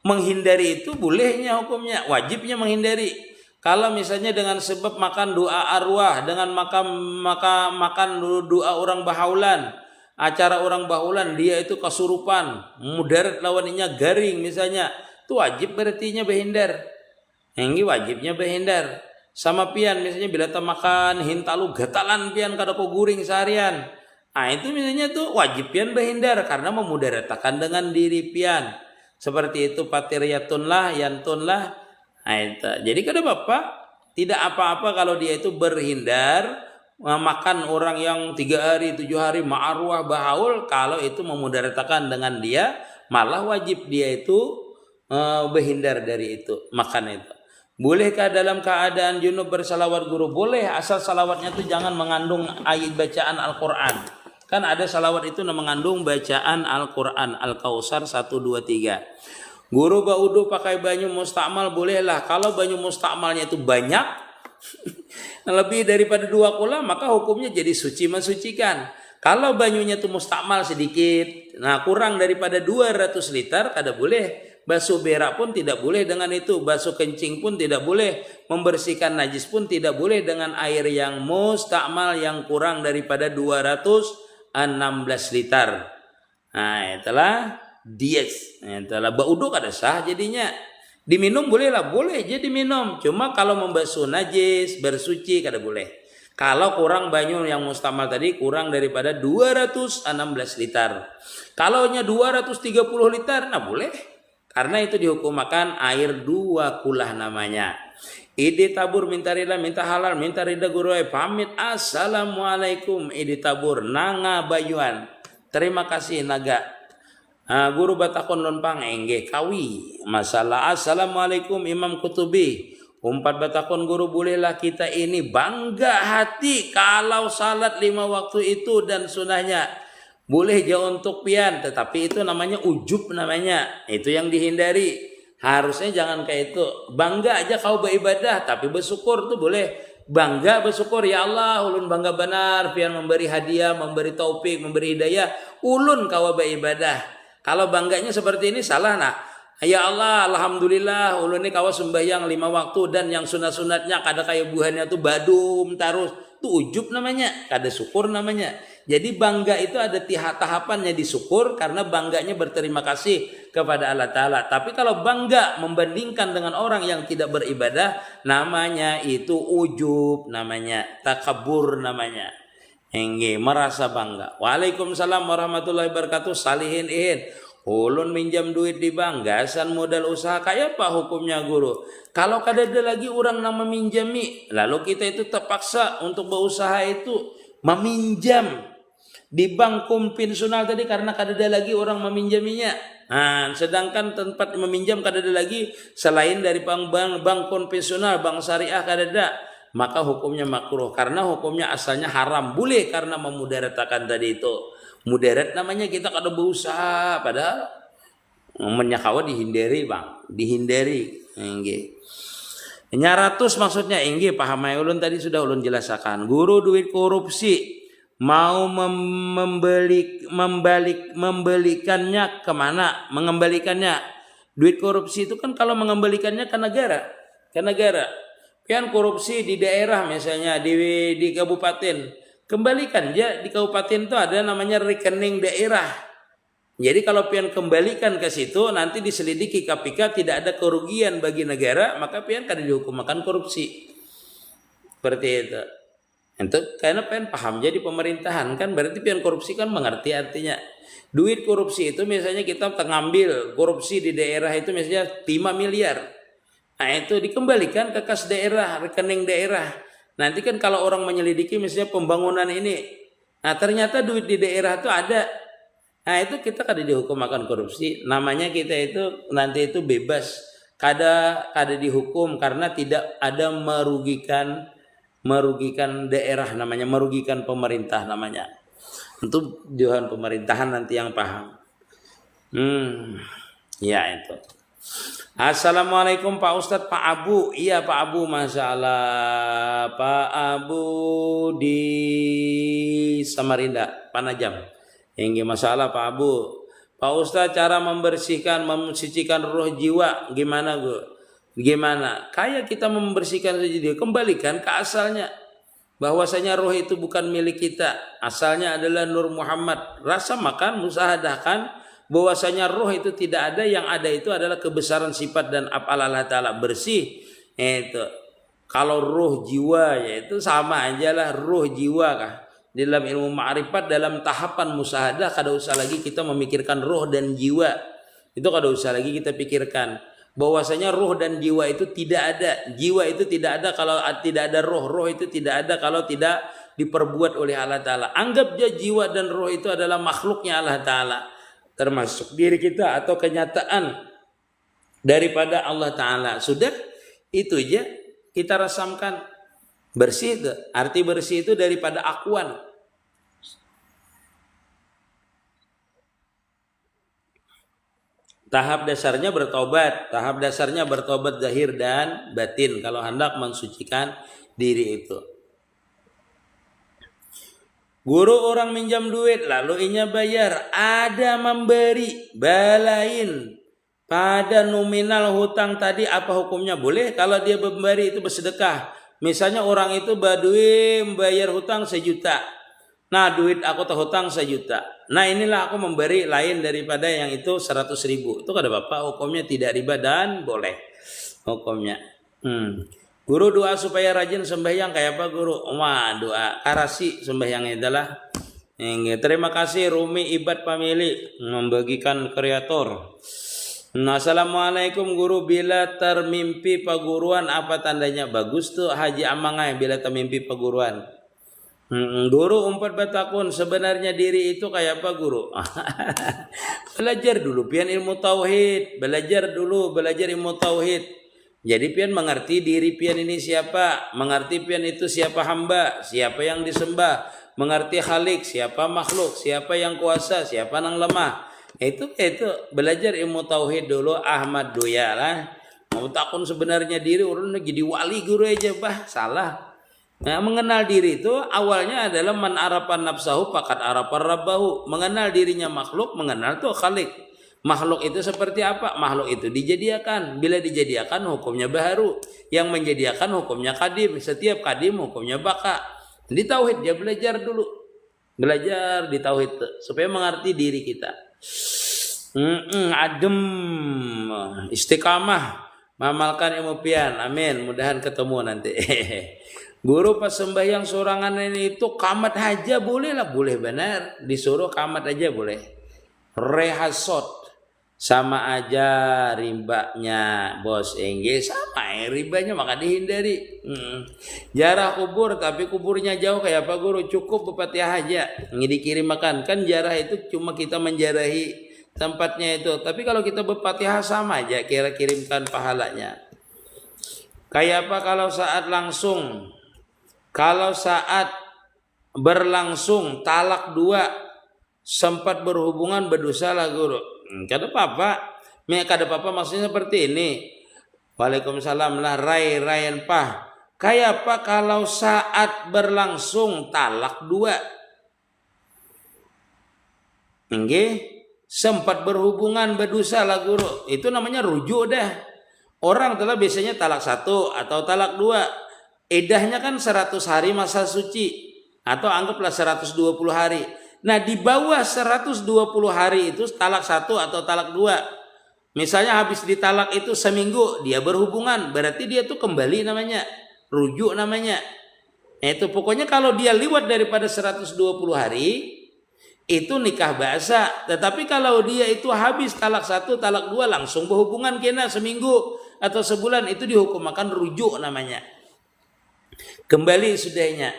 menghindari itu bolehnya hukumnya, wajibnya menghindari. Kalau misalnya dengan sebab makan doa arwah, dengan makan doa orang bahaulan, acara orang bahaulan dia itu kesurupan, mudarat lawannya garing misalnya, itu wajib berartinya berhindar. Yang wajibnya berhindar. Sama pian misalnya bila tak makan hintalu gatalan pian kada ko guring seharian. Itu misalnya tuh wajib pian berhindar karena memudaratakan dengan diri pian. Seperti itu patiriyatun lah, yantun lah. Jadi kada bapak tidak apa-apa kalau dia itu berhindar makan orang yang 3 hari 7 hari ma'arwah bahaul, kalau itu memudaratakan dengan dia malah wajib dia itu berhindar dari itu makan itu. Bolehkah dalam keadaan junub bersalawat guru? Boleh, asal salawatnya itu jangan mengandung ayat bacaan Al-Quran. Kan ada salawat itu mengandung bacaan Al-Quran. Al-Kausar 1, 2, 3. Guru baudu pakai banyu mustakmal bolehlah. Kalau banyu mustakmalnya itu banyak, lebih daripada 2 kula, maka hukumnya jadi suci mensucikan. Kalau banyunya itu mustakmal sedikit, nah kurang daripada 200 liter, kada boleh. Basuh berak pun tidak boleh dengan itu. Basuh kencing pun tidak boleh. Membersihkan najis pun tidak boleh dengan air yang mustakmal yang kurang daripada 216 liter. Nah itulah diet. Itulah baudu kada sah jadinya. Diminum bolehlah, boleh jadi minum. Cuma kalau membasuh najis, bersuci kada boleh. Kalau kurang banyu yang mustakmal tadi kurang daripada 216 liter. Kalau hanya 230 liter, nah boleh. Karena itu dihukum makan air 2 kulah namanya. Ide tabur minta rida, minta halal, minta rida guru pamit. Assalamualaikum. Ide tabur nanga bayuan. Terima kasih naga. Guru batakon lonpang engge kawi. Masalah assalamualaikum Imam Kutubi. 4 batakon guru bolehlah kita ini bangga hati kalau salat 5 waktu itu dan sunahnya. Boleh jauh untuk pian, tetapi itu namanya ujub namanya. Itu yang dihindari. Harusnya jangan kayak itu. Bangga aja kau beribadah, tapi bersyukur tuh boleh. Bangga bersyukur, ya Allah, ulun bangga benar, pian memberi hadiah, memberi taufik, memberi hidayah. Ulun kau beribadah. Kalau bangganya seperti ini salah nak. Ya Allah, alhamdulillah, ulun ini kau sembahyang 5 waktu dan yang sunat-sunatnya kada kayak buhannya tuh badum terus. Itu ujub namanya, kada syukur namanya. Jadi bangga itu ada tahapannya disyukur karena bangganya berterima kasih kepada Allah Ta'ala. Tapi kalau bangga membandingkan dengan orang yang tidak beribadah, namanya itu ujub, namanya takabur namanya. Merasa bangga. Waalaikumsalam warahmatullahi wabarakatuh. Salihin ihin. Ulun minjam duit di bank, gasan modal usaha kayak apa hukumnya guru? Kalau kadada lagi orang yang meminjami, lalu kita itu terpaksa untuk berusaha itu meminjam di bank konvensional tadi karena kadada lagi orang meminjaminya. Nah, sedangkan tempat meminjam kadada lagi selain dari bank konvensional, bank syariah kadada, maka hukumnya makruh karena hukumnya asalnya haram. Boleh karena memudaratakan tadi itu. Mudarat namanya kita kada berusaha padahal menyakawa dihindari bang, dihindari. Nggih. Nyaratus maksudnya nggih paham ulun tadi sudah ulun jelaskan. Guru duit korupsi mau membalikannya kemana? Mengembalikannya. Duit korupsi itu kan kalau mengembalikannya ke negara, ke negara. Pian korupsi di daerah misalnya di kabupaten. Kembalikan aja di kabupaten itu ada namanya rekening daerah. Jadi kalau pian kembalikan ke situ nanti diselidiki KPK tidak ada kerugian bagi negara, maka pian kada dihukum makan korupsi. Seperti itu. Itu karena pian paham jadi pemerintahan kan berarti pian korupsi kan mengerti artinya. Duit korupsi itu misalnya kita ngambil korupsi di daerah itu misalnya 5 miliar. Nah itu dikembalikan ke kas daerah, rekening daerah. Nanti kan kalau orang menyelidiki misalnya pembangunan ini, nah ternyata duit di daerah itu ada, nah itu kita kada dihukum akan korupsi. Namanya kita itu nanti itu bebas, kada dihukum karena tidak ada merugikan daerah namanya, merugikan pemerintah namanya. Untuk Tuhan pemerintahan nanti yang paham. Ya itu. Assalamualaikum Pak Ustadz, Pak Abu. Iya Pak Abu, masalah Pak Abu di Samarinda, Panajam. Yang masalah Pak Abu. Pak Ustadz cara membersihkan, mensucikan roh jiwa gimana Bu? Gimana? Kayak kita membersihkan roh jiwa, kembalikan ke asalnya. Bahwasanya roh itu bukan milik kita, asalnya adalah Nur Muhammad. Rasa makan, musahadahkan bahwasanya roh itu tidak ada, yang ada itu adalah kebesaran sifat dan af'al Allah Ta'ala bersih. Itu kalau roh jiwa yaitu sama aja lah, roh jiwa kah dalam ilmu ma'rifat dalam tahapan musahadah kada usah lagi kita memikirkan roh dan jiwa, itu kada usah lagi kita pikirkan bahwasanya roh dan jiwa itu tidak ada, jiwa itu tidak ada kalau tidak ada roh, roh itu tidak ada kalau tidak diperbuat oleh Allah Ta'ala. Anggap aja jiwa dan roh itu adalah makhluknya Allah Ta'ala, termasuk diri kita atau kenyataan daripada Allah Ta'ala. Sudah itu aja kita rasamkan. Bersih itu, arti bersih itu daripada akuan. Tahap dasarnya bertobat, tahap dasarnya bertobat zahir dan batin kalau hendak mensucikan diri itu. Guru orang minjam duit lalu inya bayar, ada memberi balain pada nominal hutang tadi, apa hukumnya? Boleh kalau dia memberi itu bersedekah. Misalnya orang itu badui membayar hutang 1 juta. Nah duit aku terhutang 1 juta. Nah inilah aku memberi lain daripada yang itu 100 ribu. Itu kada apa-apa, hukumnya tidak riba dan boleh hukumnya. Guru doa supaya rajin sembahyang kayak apa guru? Wah doa karasi sembahyang itulah. Terima kasih Rumi Ibad Family membagikan kreator. Nah, assalamualaikum guru, bila termimpi perguruan apa tandanya? Bagus tuh Haji Amangai bila termimpi perguruan. Guru umpat batakun, sebenarnya diri itu kayak apa guru? Belajar dulu pian ilmu tauhid, belajar ilmu tauhid. Jadi pian mengerti diri pian ini siapa, mengerti pian itu siapa hamba, siapa yang disembah, mengerti khalik, siapa makhluk, siapa yang kuasa, siapa yang lemah. Itu belajar ilmu tauhid dulu. Ahmad doya lah. Mau takun sebenarnya diri orang jadi wali guru aja salah. Nah, mengenal diri itu awalnya adalah man arapan nafsahu faqad arapan rabbahu. Mengenal dirinya makhluk, mengenal tuh khalik. Makhluk itu seperti apa? Makhluk itu dijadiakan. Bila dijadiakan hukumnya baharu. Yang menjadiakan hukumnya kadim. Setiap kadim hukumnya baka. Di tauhid dia belajar dulu. Belajar di tauhid supaya mengerti diri kita. Adem, istiqamah, mamalkan ilmu pian. Amin. Mudahan ketemu nanti. Guru pas sembahyang sorangan ini itu kamat aja boleh lah, boleh benar. Disuruh kamat aja boleh. Rehasot. sama aja ribanya bos engge sama ribanya maka dihindari. Jarah kubur tapi kuburnya jauh kayak apa guru, cukup Fatihah aja ini dikirim makan. Kan jarah itu cuma kita menjarahi tempatnya itu, tapi kalau kita berfatihah sama aja kira kirimkan pahalanya. Kayak apa kalau saat berlangsung talak 2 sempat berhubungan berdosa lah guru. Kada apa-apa maksudnya seperti ini. Waalaikumsalam lah rayan pah. Kayak apa kalau saat berlangsung talak 2 sempat berhubungan berdosa lah guru. Itu namanya rujuk dah. Orang telah biasanya talak 1 atau talak 2. Idahnya kan 100 hari masa suci atau anggaplah 120 hari. Nah di bawah 120 hari itu talak 1 atau talak 2. Misalnya habis ditalak itu seminggu dia berhubungan, berarti dia tuh kembali namanya, rujuk namanya. Itu pokoknya kalau dia lewat daripada 120 hari itu nikah bahasa. Tetapi kalau dia itu habis talak 1 talak 2 langsung berhubungan kena seminggu atau sebulan, itu dihukumakan rujuk namanya. Kembali sudahnya.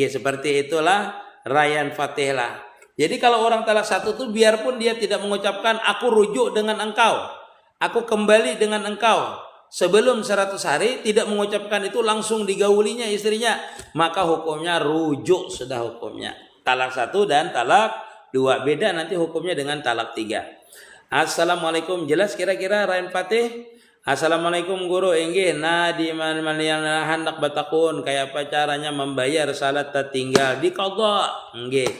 Seperti itulah rayan Fatihah. Jadi kalau orang talak 1 itu biarpun dia tidak mengucapkan aku rujuk dengan engkau, aku kembali dengan engkau, sebelum 100 hari tidak mengucapkan itu langsung digaulinya istrinya, maka hukumnya rujuk sudah hukumnya. Talak 1 dan talak 2 beda nanti hukumnya dengan talak 3. Assalamualaikum, jelas kira-kira rayan Fatih? Assalamualaikum guru engge nah di mana yang hendak batakun kayak apa caranya membayar salat tertinggal di qadha engge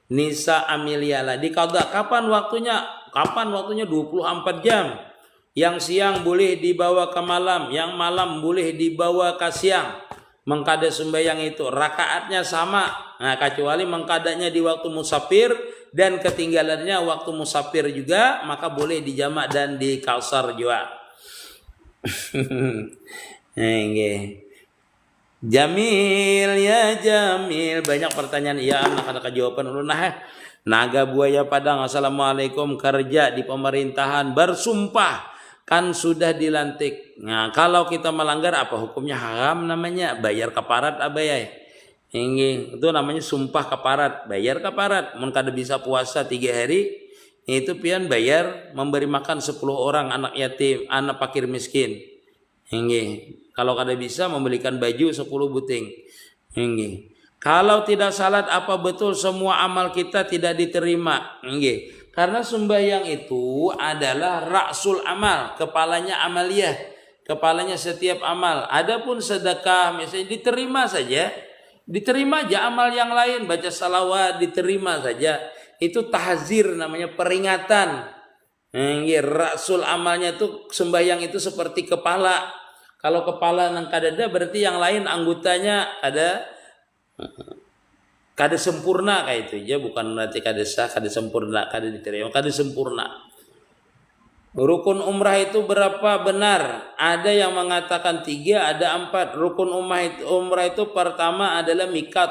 nisa amiliala di qadha. Kapan waktunya 24 jam. Yang siang boleh dibawa ke malam, yang malam boleh dibawa ke siang. Mengkada sembahyang itu rakaatnya sama. Nah kecuali mengkadanya di waktu musafir dan ketinggalannya waktu musafir juga, maka boleh dijamak dan dikasar juga. Jamil ya Jamil, banyak pertanyaan. Iya anak jawaban ulun naga buaya Padang. Assalamualaikum, kerja di pemerintahan bersumpah kan sudah dilantik. Nah kalau kita melanggar apa hukumnya? Haram namanya, bayar kaparat abayai. Itu namanya sumpah kaparat, bayar kaparat. Mun kada bisa puasa 3 hari itu pian bayar memberi makan 10 orang anak yatim, anak fakir miskin. Kalau kada bisa membelikan baju 10 buting. Kalau tidak salat apa betul semua amal kita tidak diterima? Karena sembahyang itu adalah raksul amal, kepalanya amaliyah, kepalanya setiap amal. Adapun sedekah misalnya diterima saja, diterima aja amal yang lain, baca salawat diterima saja. Itu tahzir namanya, peringatan. Rasul amalnya itu sembahyang itu seperti kepala. Kalau kepala nang kadada berarti yang lain anggotanya kada sempurna kayak itu aja, bukan berarti kada sah, kada sempurna, kada diterima, kada sempurna. Rukun umrah itu berapa benar? Ada yang mengatakan 3, ada 4. Rukun umrah itu pertama adalah mikat,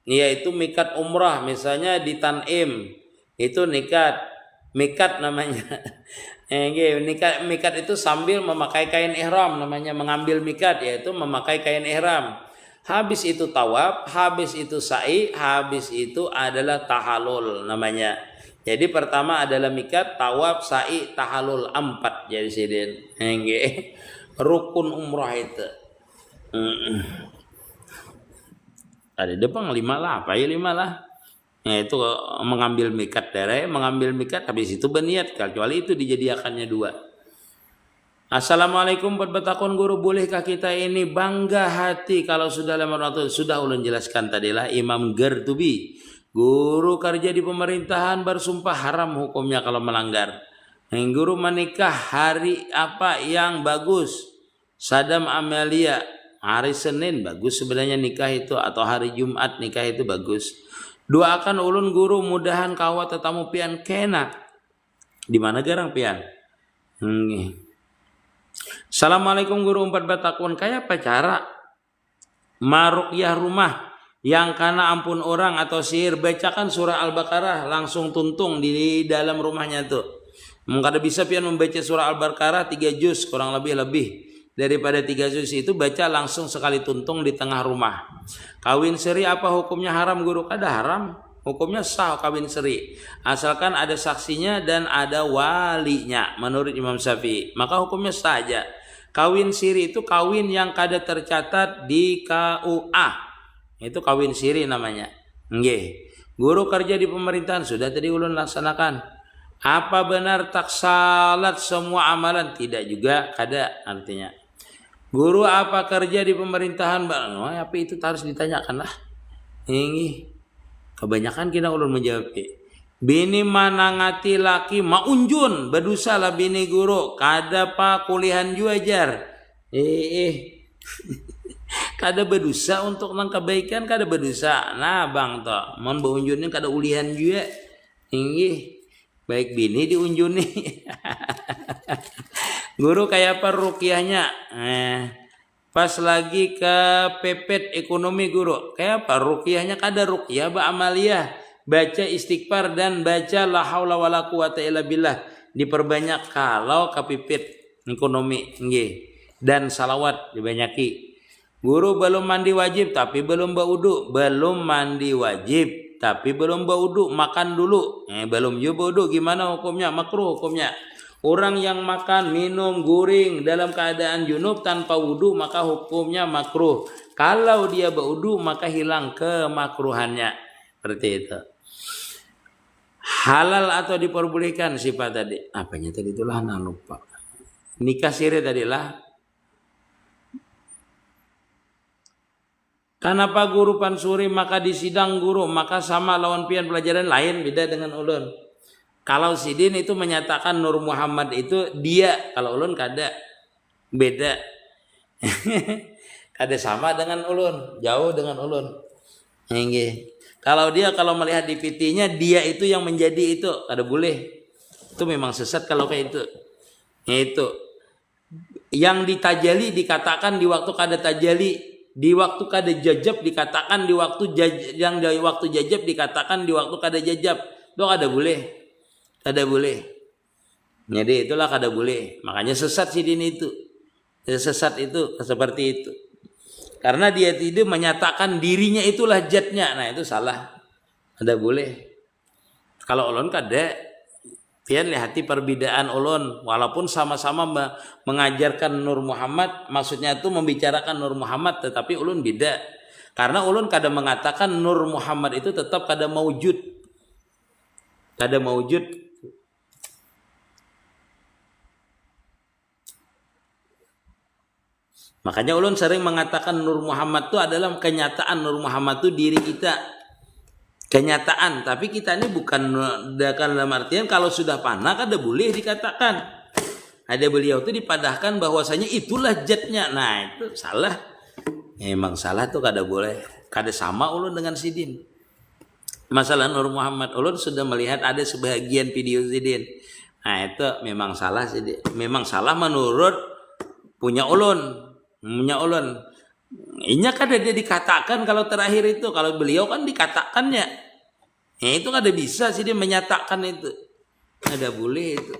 yaitu mikat umrah. Misalnya di Tanim itu mikat namanya. Mikat itu sambil memakai kain ihram, namanya mengambil mikat, yaitu memakai kain ihram. Habis itu tawaf, habis itu sa'i, habis itu adalah tahalul namanya. Jadi pertama adalah mikat, tawaf, sa'i, tahalul, 4 jadi sidin. Rukun umrah itu. Ada depan 5 lah, apa ya 5 lah. Itu mengambil mikat mengambil mikat habis itu berniat, kecuali itu dijadikannya 2. Assalamualaikum berbetakun guru, bolehkah kita ini bangga hati kalau sudah lama waktu? Sudah ulun jelaskan tadilah Imam Gertubi, guru kerja di pemerintahan bersumpah haram hukumnya kalau melanggar. Guru menikah hari apa yang bagus? Sadam Amelia hari Senin bagus sebenarnya nikah itu, atau hari Jumat nikah itu bagus. Doakan ulun guru mudahan kawat tetamu pian kena. Di mana garang pian? Assalamualaikum guru 4 batakun, kayak apa cara maruqyah rumah yang karena ampun orang atau sihir? Bacakan surah Al-Baqarah langsung tuntung di dalam rumahnya tuh. Kada bisa pian membaca surah Al-Baqarah 3 juz kurang lebih daripada 3 juz itu baca langsung sekali tuntung di tengah rumah. Kawin siri apa hukumnya haram guru? Kada haram, hukumnya sah kawin siri asalkan ada saksinya dan ada walinya menurut Imam Syafi'i, maka hukumnya sah aja. Kawin siri itu kawin yang kada tercatat di KUA, itu kawin siri namanya. Nggih. Guru kerja di pemerintahan sudah tadi ulun laksanakan. Apa benar tak salat semua amalan? Tidak juga, kada artinya. Guru apa kerja di pemerintahan? Apa itu harus ditanyakan lah. Ini kebanyakan kita ulun menjawab. Bini manangati laki maunjun berdosa lah bini guru. Kada pa kuliahan jua jar. Kada berdosa untuk nang kebaikan, kada berdosa. Nah bang toh, mon beunjunnya kada ulihan juga. Ini baik bini diunjuni. Guru kayak apa ruqyahnya? Pas lagi ke pepet ekonomi guru, kayak apa ruqyahnya? Kada ruqyah ba amaliyah, baca istighfar dan baca la haula wala quwata illa billah diperbanyak kalau kepipit ekonomi nggih, dan salawat dibanyaki. Guru belum mandi wajib tapi belum baudu, belum mandi wajib tapi belum baudu, makan dulu belum juga baudu, gimana hukumnya? Makruh hukumnya. Orang yang makan, minum, guring dalam keadaan junub tanpa wudu maka hukumnya makruh. Kalau dia baudu maka hilang kemakruhannya. Seperti itu. Halal atau diperbolehkan sifat tadi. Apanya tadi itulah anak lupa. Nikah siri tadilah. Kenapa guru pansuri maka di sidang guru maka sama lawan pian pelajaran lain beda dengan ulun. Kalau sidin itu menyatakan Nur Muhammad itu dia, kalau ulun kada beda. Kada sama dengan ulun, jauh dengan ulun. Nggih. Kalau dia kalau melihat di pitinya dia itu yang menjadi itu, kada boleh. Itu memang sesat kalau kayak itu. Itu yang ditajali dikatakan di waktu kada tajali, di waktu kada jajab dikatakan di waktu yang dari waktu jajab dikatakan di waktu kada jajab. Itu kada boleh. Kada boleh. Jadi itulah kada boleh. Makanya sesat sidin itu. Sesat itu seperti itu. Karena dia tidak menyatakan dirinya itulah jatnya. Nah itu salah. Kada boleh. Kalau ulun kada, pian lihati perbedaan ulun. Walaupun sama-sama mengajarkan Nur Muhammad, maksudnya itu membicarakan Nur Muhammad, tetapi ulun beda. Karena ulun kada mengatakan Nur Muhammad itu tetap kada maujud. Kada maujud. Makanya ulun sering mengatakan Nur Muhammad itu adalah kenyataan. Nur Muhammad itu diri kita, kenyataan. Tapi kita ini bukan dalam artian kalau sudah panah kada boleh dikatakan. Ada beliau itu dipadahkan bahwasanya itulah jatnya. Nah itu salah. Emang salah tuh kada boleh. Kada sama ulun dengan sidin. Masalah Nur Muhammad ulun sudah melihat ada sebagian video sidin. Nah itu memang salah sidin. Memang salah menurut punya ulun. Inya kada dia dikatakan kalau terakhir itu, kalau beliau kan dikatakannya. Itu kada bisa sih dia menyatakan itu. Kada boleh itu.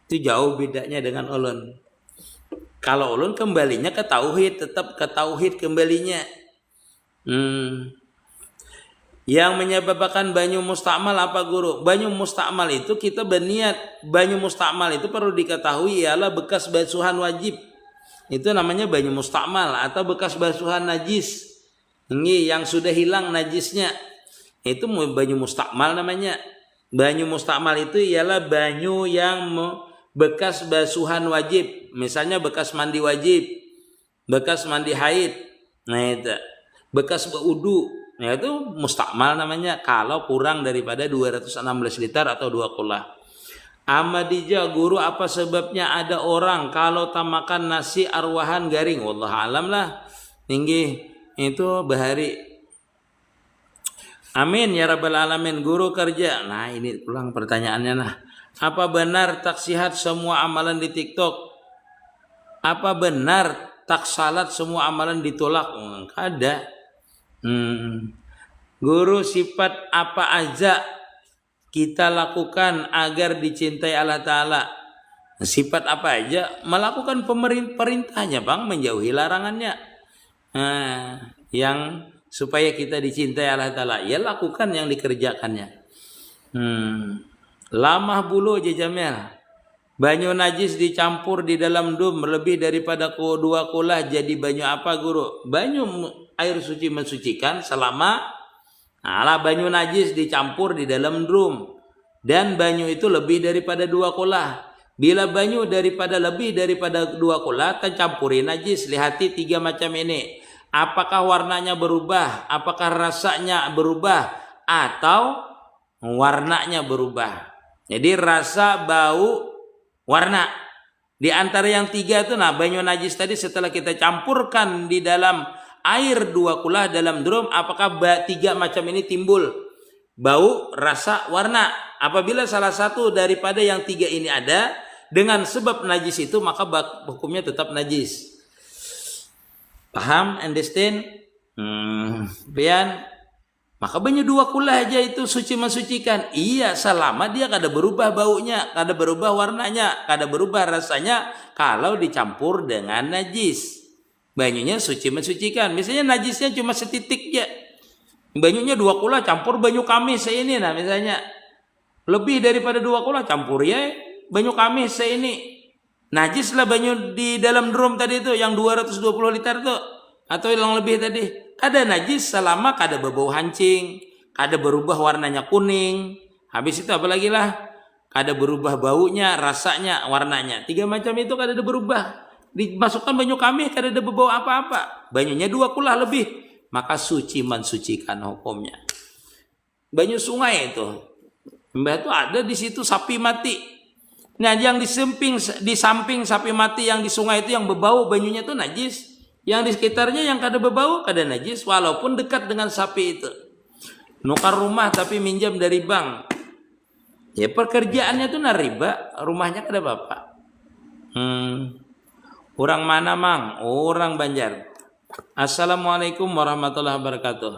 Itu jauh bedanya dengan ulun. Kalau ulun kembalinya ke tauhid, tetap ke tauhid kembalinya. Yang menyebabkan banyu mustakmal apa guru? Banyu mustakmal itu kita berniat. Banyu mustakmal itu perlu diketahui ialah bekas basuhan wajib. Itu namanya banyu mustakmal atau bekas basuhan najis. Ini yang sudah hilang najisnya. Itu banyu mustakmal namanya. Banyu mustakmal itu ialah banyu yang bekas basuhan wajib. Misalnya bekas mandi wajib, bekas mandi haid. Nah itu bekas wudu. Nah itu mustakmal namanya kalau kurang daripada 216 liter atau 2 kulah. Amadija guru apa sebabnya ada orang kalau tak makan nasi arwahan garing? Wallah alam lah. Tinggi itu bahari. Amin ya rabbal alamin. Guru kerja. Nah ini ulang pertanyaannya nah. Apa benar tak sihat semua amalan di TikTok? Apa benar tak salat semua amalan ditolak? Kada. Guru sifat apa aja kita lakukan agar dicintai Allah Ta'ala? Sifat apa aja? Melakukan perintahnya Bang, menjauhi larangannya. Yang supaya kita dicintai Allah Ta'ala, ya lakukan yang dikerjakannya. Lamah bulu jejamel. Banyu najis dicampur di dalam dum lebih daripada 2 kulah jadi banyu apa guru? Banyu air suci mensucikan selama banyu najis dicampur di dalam drum dan banyu itu lebih daripada 2 kulah. Bila banyu lebih daripada 2 kulah tercampuri najis, lihati 3 macam ini. Apakah warnanya berubah? Apakah rasanya berubah? Atau warnanya berubah? Jadi rasa, bau, warna. Di antara yang 3 itu, banyu najis tadi setelah kita campurkan di dalam air 2 kulah dalam drum, apakah 3 macam ini timbul? Bau, rasa, warna. Apabila salah satu daripada yang 3 ini ada, dengan sebab najis itu, maka hukumnya tetap najis. Paham? Understand? Pian? Maka banyu 2 kulah aja itu suci mensucikan. Iya, selama dia kada berubah baunya, kada berubah warnanya, kada berubah rasanya kalau dicampur dengan najis. Banyunya suci mensucikan. Misalnya najisnya cuma setitik aja. Banyunya 2 kulah campur banyu kamis seini, misalnya. Lebih daripada 2 kulah campur ya banyu kamis seini. Najis lah banyu di dalam drum tadi itu yang 220 liter tuh atau yang lebih tadi. Kada najis selama kada berbau hancing, kada berubah warnanya kuning. Habis itu apalagi lah, kada berubah baunya, rasanya, warnanya. 3 macam itu kada ada berubah. Dimasukkan banyu kami kada ada berbau apa-apa. Banyunya 2 kulah lebih, maka suci mensucikan hukumnya. Banyu sungai itu, mbah itu ada di situ sapi mati. Nah, yang di samping sapi mati yang di sungai itu yang berbau banyunya itu najis. Yang di sekitarnya yang kada berbau kada najis walaupun dekat dengan sapi itu. Nukar rumah tapi minjam dari bank. Ya pekerjaannya itu riba, rumahnya kada apa-apa. Orang mana mang? Orang Banjar. Assalamualaikum warahmatullahi wabarakatuh.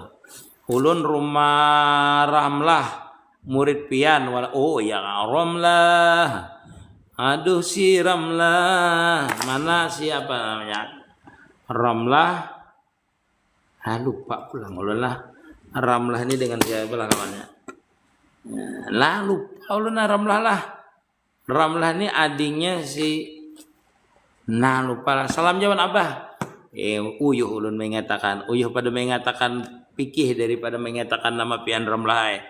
Ulun rumah Ramlah murid pian. Oh ya Ramlah. Aduh si Ramlah. Mana siapa namanya? Ramlah. Lupa pulang ulun lah. Ramlah ini dengan siapa lah namanya? Lah lupa ulun Ramlah lah. Ramlah ini adiknya si lupa lah. Salam jawan abah. Uyuh ulun mengatakan. Uyuh pada mengatakan pikih daripada mengatakan nama pian Ramlah.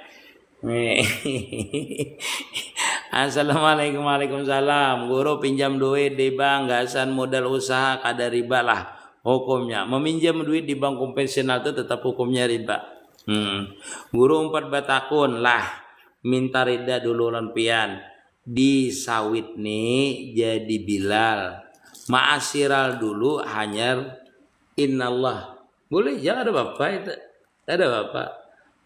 Assalamualaikum, waalaikumsalam. Guru pinjam duit di bank, gasan modal usaha kada riba lah hukumnya. Meminjam duit di bank konvensional itu tetap hukumnya riba. Guru 4 batakun lah minta rida dulu lan pian di sawit nih jadi Bilal. Ma'asiral dulu hanyar innallah. Boleh jangan ada bapak itu. Ada bapak.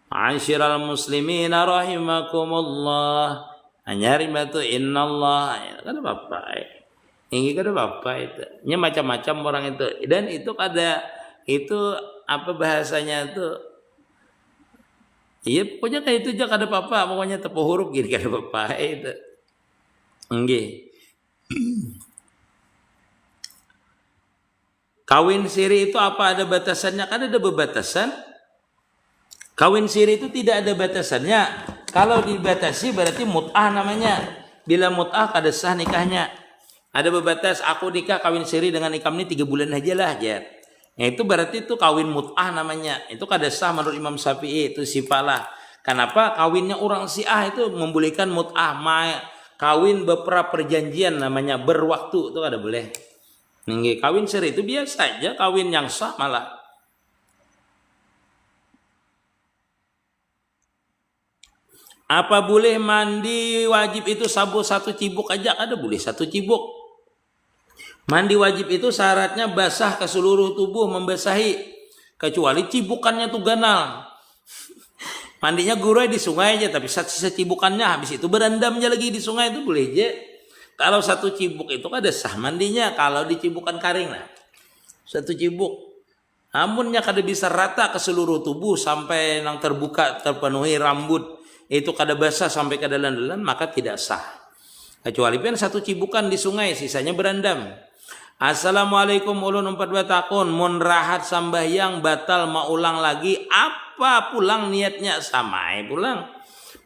Ma'asyiral muslimin rahimakumullah. Hanyar itu innallah. Ada bapak. Ini kada bapak itu. Nya macam-macam orang itu. Dan itu kada itu apa bahasanya itu? Iya pokoknya kayak itu aja kada apa-apa, pokoknya tepo huruf gini kada apa-apa itu. Nggih. Kawin siri itu apa ada batasannya? Kan ada batasan. Kawin siri itu tidak ada batasannya. Kalau dibatasi berarti mut'ah namanya. Bila mut'ah kada sah nikahnya. Ada bebatas aku nikah kawin siri dengan ikam ini 3 bulan aja lah aja. Itu berarti itu kawin mut'ah namanya. Itu kada sah menurut Imam Syafi'i itu sifalah. Kenapa? Kawinnya orang Syiah itu membolehkan mut'ah. Kawin berperap perjanjian namanya berwaktu itu kada boleh. Nggih, kawin siri itu biasa aja, kawin yang sah malah. Apa boleh mandi wajib itu sabu 1 cibuk aja? Ada boleh 1 cibuk. Mandi wajib itu syaratnya basah ke seluruh tubuh, membasahi. Kecuali cibukannya tuh ganal. Mandinya gurau di sungai aja, tapi sisa cibukannya habis itu berendamnya lagi di sungai itu boleh aja. Kalau 1 cibuk itu ada sah mandinya. Kalau di cibukan karing lah. 1 cibuk. Amunnya kada bisa rata ke seluruh tubuh sampai yang terbuka terpenuhi rambut itu kada basah sampai ke dalam maka tidak sah. Kecuali pian satu cibukan di sungai sisanya berendam. Assalamualaikum ulun 42 tahun mun rahat sambahyang batal mau ulang lagi apa pulang niatnya sama pulang.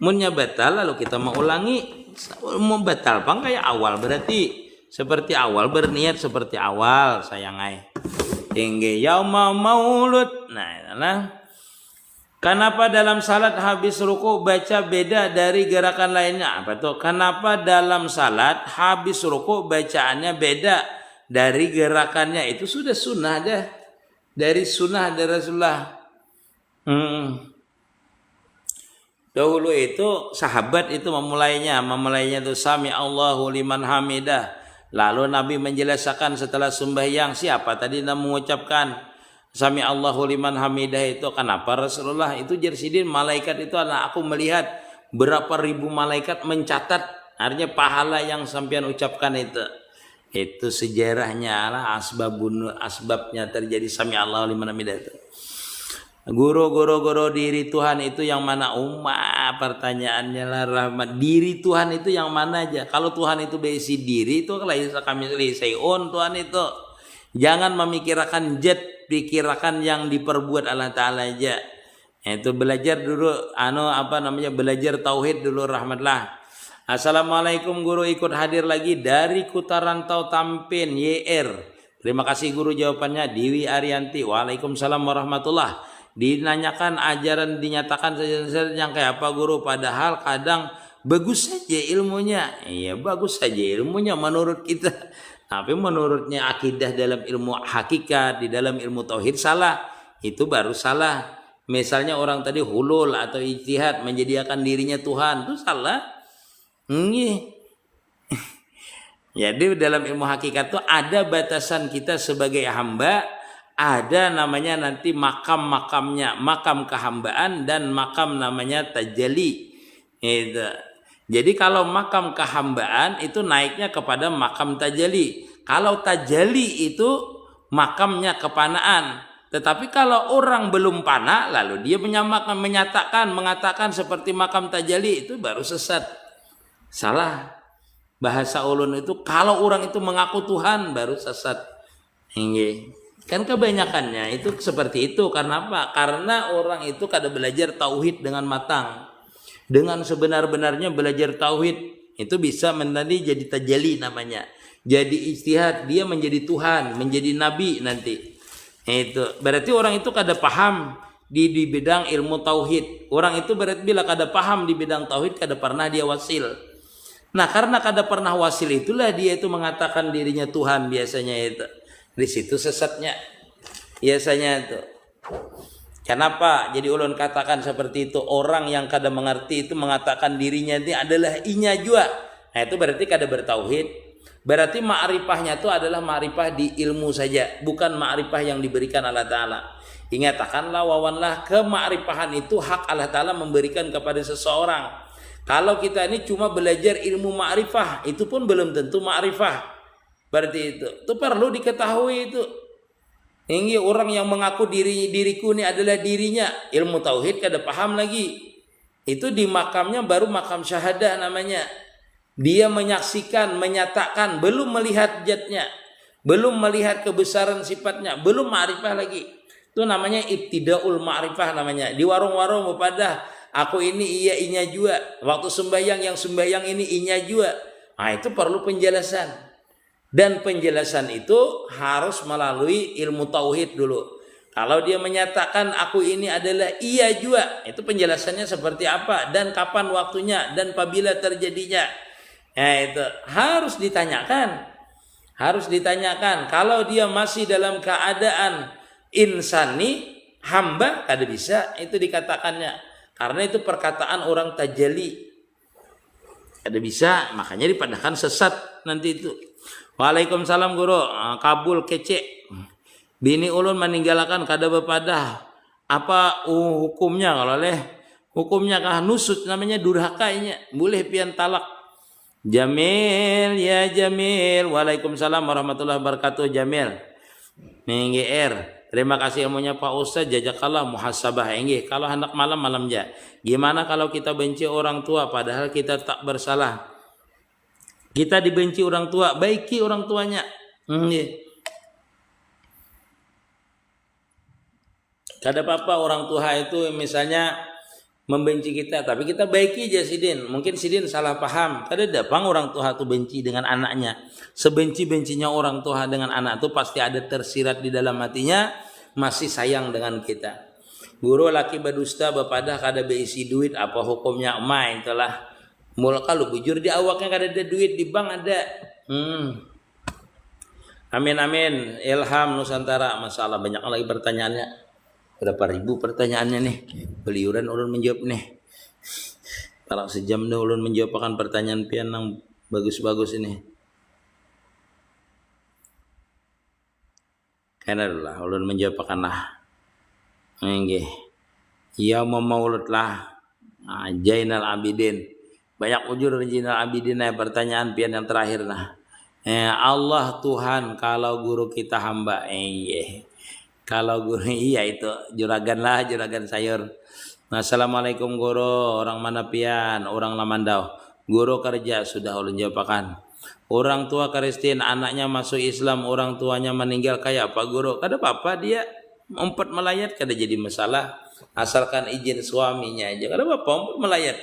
Munnya batal lalu kita mau ulangi mau batal bang kayak awal berarti seperti awal berniat seperti awal sayangai. Tinggi yauma maulud. Nah, kenapa dalam salat habis ruku baca beda dari gerakan lainnya? Apa tuh? Kenapa dalam salat habis ruku bacaannya beda dari gerakannya? Itu sudah sunnah dah. Dari sunnah dari Rasulullah. Dahulu itu sahabat itu memulainya itu sami Allahu liman hamidah. Lalu Nabi menjelaskan setelah sembahyang siapa tadi nak mengucapkan sami Allahu liman hamidah itu kenapa Rasulullah itu jersidin malaikat itu adalah aku melihat berapa ribu malaikat mencatat artinya pahala yang sampean ucapkan itu sejarahnya lah asbabnya terjadi sami Allahu liman hamidah itu. Guru diri Tuhan itu yang mana pertanyaannya lah rahmat diri Tuhan itu yang mana aja kalau Tuhan itu berisi diri itu kami sayun Tuhan itu jangan memikirkan pikirkan yang diperbuat Allah Ta'ala aja itu belajar dulu belajar tauhid dulu rahmatlah. Assalamualaikum guru ikut hadir lagi dari Kutarantau Tampin YR. Terima kasih guru jawabannya Dewi Arianti. Waalaikumsalam warahmatullah. Dinanyakan ajaran dinyatakan saja yang kayak apa guru padahal kadang bagus saja ilmunya. Iya bagus saja ilmunya menurut kita. Tapi menurutnya akidah dalam ilmu hakikat di dalam ilmu tauhid salah. Itu baru salah. Misalnya orang tadi hulul atau ijtihad menjadikan dirinya Tuhan itu salah. Jadi dalam ilmu hakikat itu ada batasan kita sebagai hamba. Ada namanya nanti makam-makamnya, makam kehambaan dan makam namanya tajalli. Itu. Jadi kalau makam kehambaan itu naiknya kepada makam tajalli. Kalau tajalli itu makamnya kepanaan. Tetapi kalau orang belum pana lalu dia mengatakan seperti makam tajalli itu baru sesat. Salah. Bahasa ulun itu kalau orang itu mengaku Tuhan baru sesat. Ini. Kan kebanyakannya itu seperti itu karena apa? Karena orang itu kada belajar tauhid dengan matang. Dengan sebenar-benarnya belajar tauhid itu bisa menjadi jadi tajalli namanya. Jadi ijtihad dia menjadi Tuhan, menjadi nabi nanti. Itu berarti orang itu kada paham di bidang ilmu tauhid. Orang itu berarti bila kada paham di bidang tauhid kada pernah dia wasil. Nah, karena kada pernah wasil itulah dia itu mengatakan dirinya Tuhan biasanya itu. Di situ sesatnya biasanya itu. Kenapa? Jadi ulun katakan seperti itu orang yang kada mengerti itu mengatakan dirinya ini adalah inya jua. Nah itu berarti kada bertauhid. Berarti ma'rifahnya itu adalah ma'rifah di ilmu saja, bukan ma'rifah yang diberikan Allah Ta'ala. Ingatkanlah wawanlah kema'rifahan itu hak Allah Ta'ala memberikan kepada seseorang. Kalau kita ini cuma belajar ilmu ma'rifah itu pun belum tentu ma'rifah. Berarti itu perlu diketahui itu. Ini orang yang mengaku diriku ini adalah dirinya, ilmu tauhid kada paham lagi. Itu di makamnya baru makam syahadah namanya. Dia menyaksikan, menyatakan, belum melihat zatnya, belum melihat kebesaran sifatnya, belum ma'rifah lagi. Itu namanya ibtidaul ma'rifah namanya. Di warung-warung pada aku ini inya juga. Waktu sembahyang yang sembahyang ini inya juga. Nah itu perlu penjelasan. Dan penjelasan itu harus melalui ilmu tauhid dulu. Kalau dia menyatakan aku ini adalah iya juga, itu penjelasannya seperti apa dan kapan waktunya dan apabila terjadinya. Nah, itu harus ditanyakan. Harus ditanyakan. Kalau dia masih dalam keadaan insani, hamba kada bisa itu dikatakannya. Karena itu perkataan orang tajalli. Kada bisa, makanya dipandangkan sesat nanti itu. Waalaikumsalam guru, kabul kece. Bini ulun meninggalkan kada bepadah. Apa hukumnya kalau hukumnya kah nusut namanya durhakanya. Boleh pian talak. Jamil ya Jamil. Waalaikumsalam warahmatullahi wabarakatuh Jamil. NGR. Terima kasih ilmunya Pak Ustaz, jazakallah muhasabah enggih. Kalau hendak malam ja. Gimana kalau kita benci orang tua padahal kita tak bersalah? Kita dibenci orang tua, baiki orang tuanya. Nggih. Kada apa-apa orang tua itu misalnya membenci kita, tapi kita baiki aja Sidin. Mungkin Sidin salah paham. Kada dapang orang tua itu benci dengan anaknya. Sebenci-bencinya orang tua dengan anak itu pasti ada tersirat di dalam hatinya masih sayang dengan kita. Guru laki berdusta bapadah kada beisi duit, apa hukumnya main telah. Mula kalau bujur di awaknya kada ada duit, di bank ada. Amin amin. Ilham Nusantara. Masalah banyak lagi pertanyaannya. Berapa ribu pertanyaannya nih. Beliuran ulun menjawab nih. Kalau sejam nih ulun menjawab akan pertanyaan pian yang bagus-bagus ini. Karena lah ulun menjawab akan lah. Nggih. Ya memaulut lah. Jainal Abidin. Banyak ujur Jainal Abidin pertanyaan pian yang terakhir nah. Allah Tuhan kalau guru kita hamba. Kalau guru iya itu juragan lah, juragan sayur. Assalamualaikum guru, orang mana pian, orang Lamandau. Guru kerja sudah ulun jawabakan. Orang tua Kristen anaknya masuk Islam, orang tuanya meninggal kayak apa guru? Kada apa-apa dia umpet melayat kada jadi masalah. Asalkan izin suaminya aja. Kada apa-apa umpet melayat.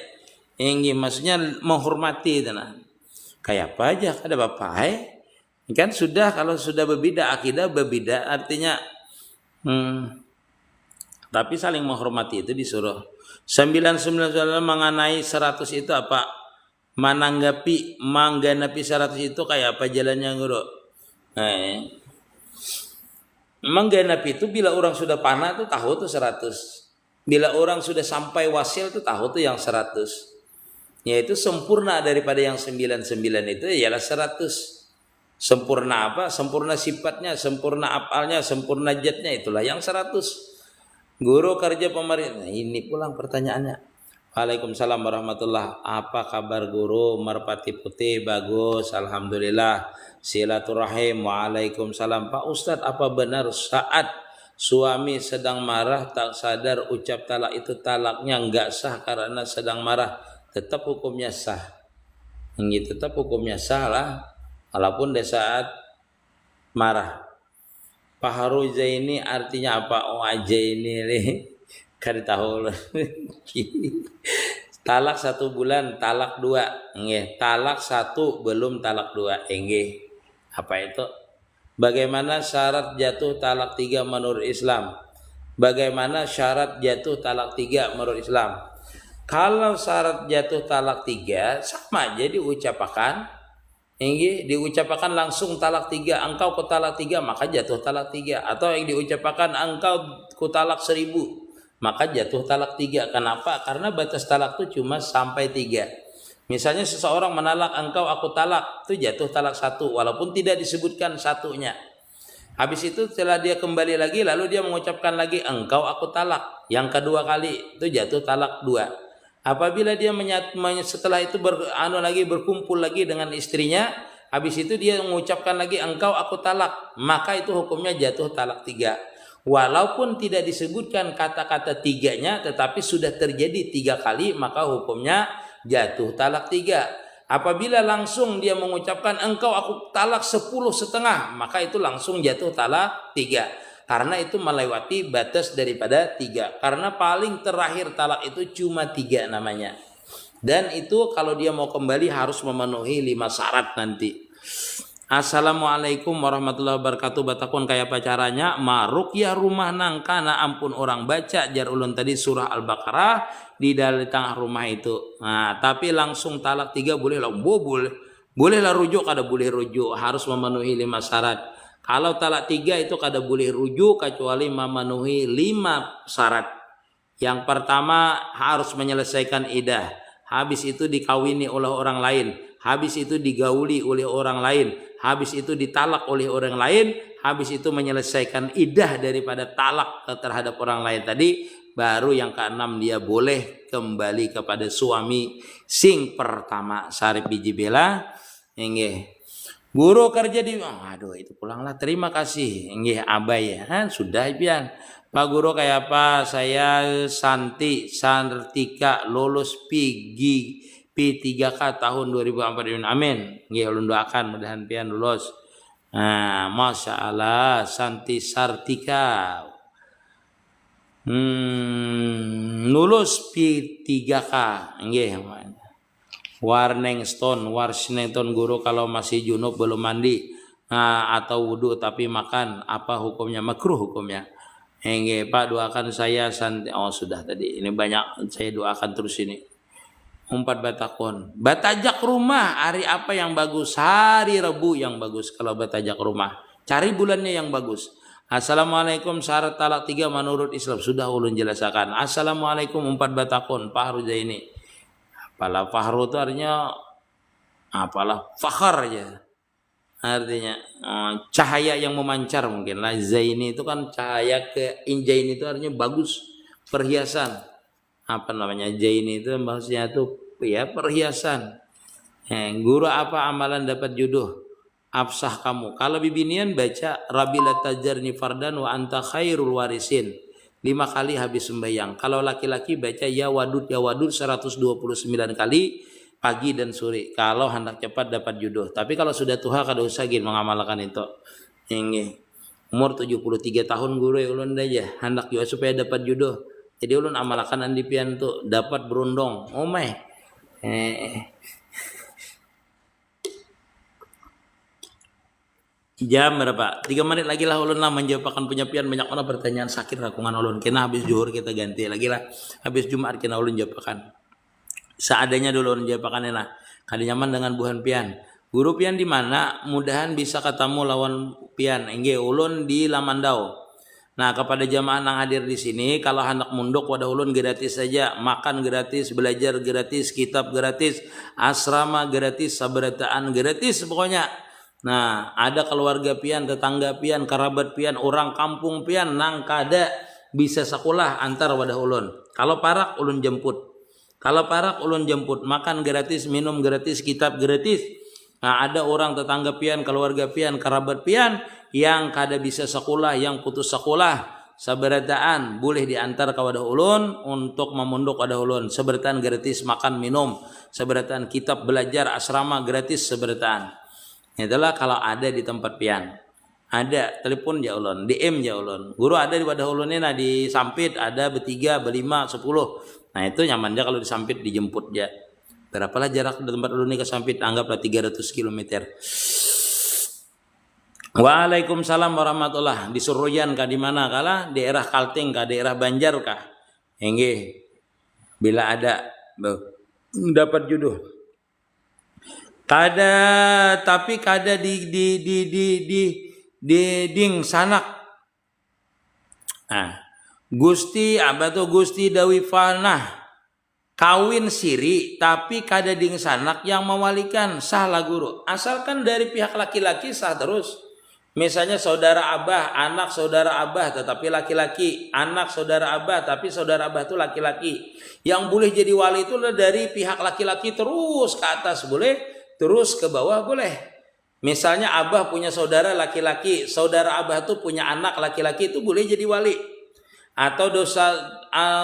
Yang maksudnya menghormati tanah. Kayak apa aja kada apa-apa. Kan sudah kalau sudah berbeda akidah berbeda artinya tapi saling menghormati itu disuruh. 99 mengenai 100 itu apa? Menanggapi 100 itu kayak apa jalannya guru? Menggenapi itu bila orang sudah panah tuh tahu tuh 100. Bila orang sudah sampai wasil tuh tahu tuh yang 100. Yaitu sempurna daripada yang 99 itu ialah 100. Sempurna apa? Sempurna sifatnya, sempurna apalnya, sempurna jatnya itulah yang 100. Guru kerja pemerintah. Ini pulang pertanyaannya. Waalaikumsalam warahmatullah. Apa kabar guru? Merpati putih bagus, alhamdulillah. Silaturahim. Waalaikumsalam. Pak Ustadz, apa benar saat suami sedang marah tak sadar ucap talak itu talaknya enggak sah karena sedang marah? Tetap hukumnya sah. Ini tetap hukumnya sah lah. Walaupun di saat marah. Pak Haruja ini artinya apa? Oh aja ini kan tahu. Talak 1 bulan, talak 2. Talak 1 belum talak 2. Apa itu? Bagaimana syarat jatuh talak 3 menurut Islam? Bagaimana syarat jatuh talak 3 menurut Islam? Kalau syarat jatuh talak 3 sama aja diucapkan. Diucapkan langsung talak 3, engkau ku talak 3 maka jatuh talak 3. Atau yang diucapkan engkau ku talak 1000 maka jatuh talak 3. Kenapa? Karena batas talak itu cuma sampai 3. Misalnya seseorang menalak engkau aku talak, itu jatuh talak 1 walaupun tidak disebutkan satunya. Habis itu setelah dia kembali lagi lalu dia mengucapkan lagi engkau aku talak, yang kedua kali itu jatuh talak 2. Apabila dia setelah itu berkumpul lagi dengan istrinya, habis itu dia mengucapkan lagi engkau aku talak, maka itu hukumnya jatuh talak 3. Walaupun tidak disebutkan kata-kata 3-nya, tetapi sudah terjadi 3 kali, maka hukumnya jatuh talak 3. Apabila langsung dia mengucapkan engkau aku talak 10,5, maka itu langsung jatuh talak 3. Karena itu melewati batas daripada 3. Karena paling terakhir talak itu cuma 3 namanya. Dan itu kalau dia mau kembali harus memenuhi 5 syarat nanti. Assalamualaikum warahmatullahi wabarakatuh. Batakun kayak apa caranya? Marukyah rumah nangkana ampun orang baca jar ulun tadi surah Al-Baqarah di dalam tengah rumah itu. Nah, tapi langsung talak 3 boleh lah. Bolehlah rujuk, kada boleh rujuk. Harus memenuhi 5 syarat. Kalau talak 3 itu kada boleh rujuk kecuali memenuhi 5 syarat. Yang pertama harus menyelesaikan iddah. Habis itu dikawini oleh orang lain. Habis itu digauli oleh orang lain. Habis itu ditalak oleh orang lain. Habis itu menyelesaikan iddah daripada talak terhadap orang lain tadi. Baru yang ke-6 dia boleh kembali kepada suami sing pertama. Sarip biji bela. Guru kerja di, aduh itu pulanglah, terima kasih, nggih abai ya, sudah pian. Pak Guru kayak apa? Saya Santi Sartika lulus P3K tahun 2004 ini. Amin. Nggih ulun doakan mudahan pian lulus. Nah, Masya Allah Santi Sartika. Lulus P3K. Nggih. Warning stone guru kalau masih junub belum mandi atau wudhu tapi makan, apa hukumnya? Makruh hukumnya. Enggak Pak, doakan saya Santi. Oh sudah tadi, ini banyak saya doakan terus ini. 4 batakon. Batajak rumah hari apa yang bagus? Hari Rabu yang bagus kalau batajak rumah. Cari bulannya yang bagus. Assalamualaikum, syarat talak 3 menurut Islam. Sudah ulun jelaskan. Assalamualaikum 4 batakon. Pak Haruja ini. Apalah fahru itu artinya apalah fakhar aja. Artinya cahaya yang memancar mungkin lah. Zaini itu kan cahaya, ke injain itu artinya bagus, perhiasan. Apa namanya? Zaini itu maksudnya itu ya perhiasan. Guru apa amalan dapat jodoh? Absah kamu. Kalau bibinian baca Rabila tajarni fardan wa anta khairul warisin. 5 kali habis sembahyang. Kalau laki-laki baca ya wadud 129 kali pagi dan sore. Kalau hendak cepat dapat jodoh. Tapi kalau sudah tua kada usah gin mengamalkan itu. Ini umur 73 tahun guru ulun aja hendak juga supaya dapat jodoh. Jadi ulun amalkan andi pian tuh dapat berundong. Oh my. Jam berapa? 3 menit lagi lah ulun lah menjawabkan penyapian banyak mana pertanyaan sakit rakungan ulun. Kena habis zuhur kita ganti lagi lah. Habis Jumat kena ulun jawabkan. Seadanya dulu ulun jawabkan lah. Kada nyaman dengan buhan pian. Guru pian di mana? Mudahan bisa ketemu lawan pian. Engge ulun di Lamandau. Nah, kepada jamaah yang hadir di sini, kalau hendak munduk wadah ulun gratis saja, makan gratis, belajar gratis, kitab gratis, asrama gratis, sabarataan gratis pokoknya. Nah, ada keluarga pian, tetangga pian, kerabat pian, orang kampung pian nang kada bisa sekolah antar wadah ulun. Kalau parak ulun jemput. Kalau parak ulun jemput, makan gratis, minum gratis, kitab gratis. Nah, ada orang tetangga pian, keluarga pian, kerabat pian yang kada bisa sekolah, yang putus sekolah, sabarataan boleh diantar ke wadah ulun untuk memunduk wadah ulun. Sabarataan gratis makan minum, sabarataan kitab belajar asrama gratis sabarataan. Itulah kalau ada di tempat pian. Ada telepon ya ulun, DM ya ulun. Guru ada di wadah ulun ini, nah di Sampit ada bertiga, berlima, 10. Nah itu nyaman aja kalau di Sampit dijemput ya. Berapalah jarak dari tempat ulun ini ke Sampit? Anggaplah 300 km. Waalaikumsalam warahmatullah. Di Suruyan kah di mana kalah? Daerah Kalting kah? Daerah Banjar kah? Enggih. Bila ada dapat jodoh. Kada tapi kada di ding sanak. Nah, Gusti apa tuh Gusti Dawi Fanah kawin siri tapi kada ding sanak yang mewalikan salah guru. Asalkan dari pihak laki-laki sah terus. Misalnya saudara abah, anak saudara abah tetapi laki-laki, anak saudara abah tapi saudara abah itu laki-laki. Yang boleh jadi wali itu dari pihak laki-laki terus ke atas boleh. Terus ke bawah boleh. Misalnya abah punya saudara laki-laki, saudara abah tuh punya anak laki-laki itu boleh jadi wali. Atau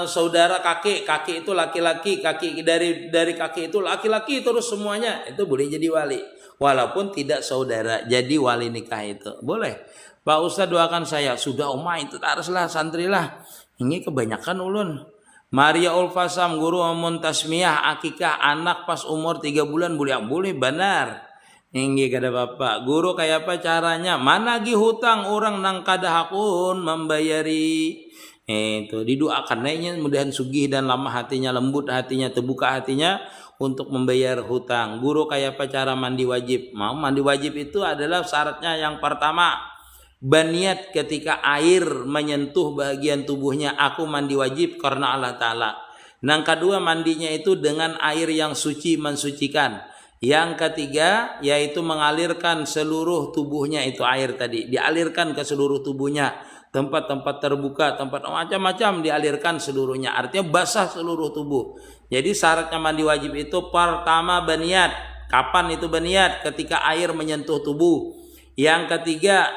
saudara kakek itu laki-laki, kaki dari kakek itu laki-laki terus semuanya itu boleh jadi wali. Walaupun tidak saudara, jadi wali nikah itu boleh. Pak Ustadz doakan saya, sudah umah itu haruslah santrilah. Ini kebanyakan ulun. Maria Ulfasam guru amun tasmiyah akikah anak pas umur 3 bulan boleh benar. Ini kada bapak. Guru kayak apa caranya? Managi hutang orang nang kada hakun membayari. Itu didoakan naiknya mudahan sugih dan lama hatinya, lembut hatinya, terbuka hatinya untuk membayar hutang. Guru kayak apa cara mandi wajib? Mau mandi wajib itu adalah syaratnya yang pertama. Berniat ketika air menyentuh bagian tubuhnya, aku mandi wajib karena Allah Ta'ala. Yang kedua mandinya itu dengan air yang suci mensucikan. Yang ketiga yaitu mengalirkan seluruh tubuhnya itu air tadi. Dialirkan ke seluruh tubuhnya. Tempat-tempat terbuka, tempat macam-macam dialirkan seluruhnya. Artinya basah seluruh tubuh. Jadi syaratnya mandi wajib itu pertama berniat. Kapan itu berniat? Ketika air menyentuh tubuh. Yang ketiga,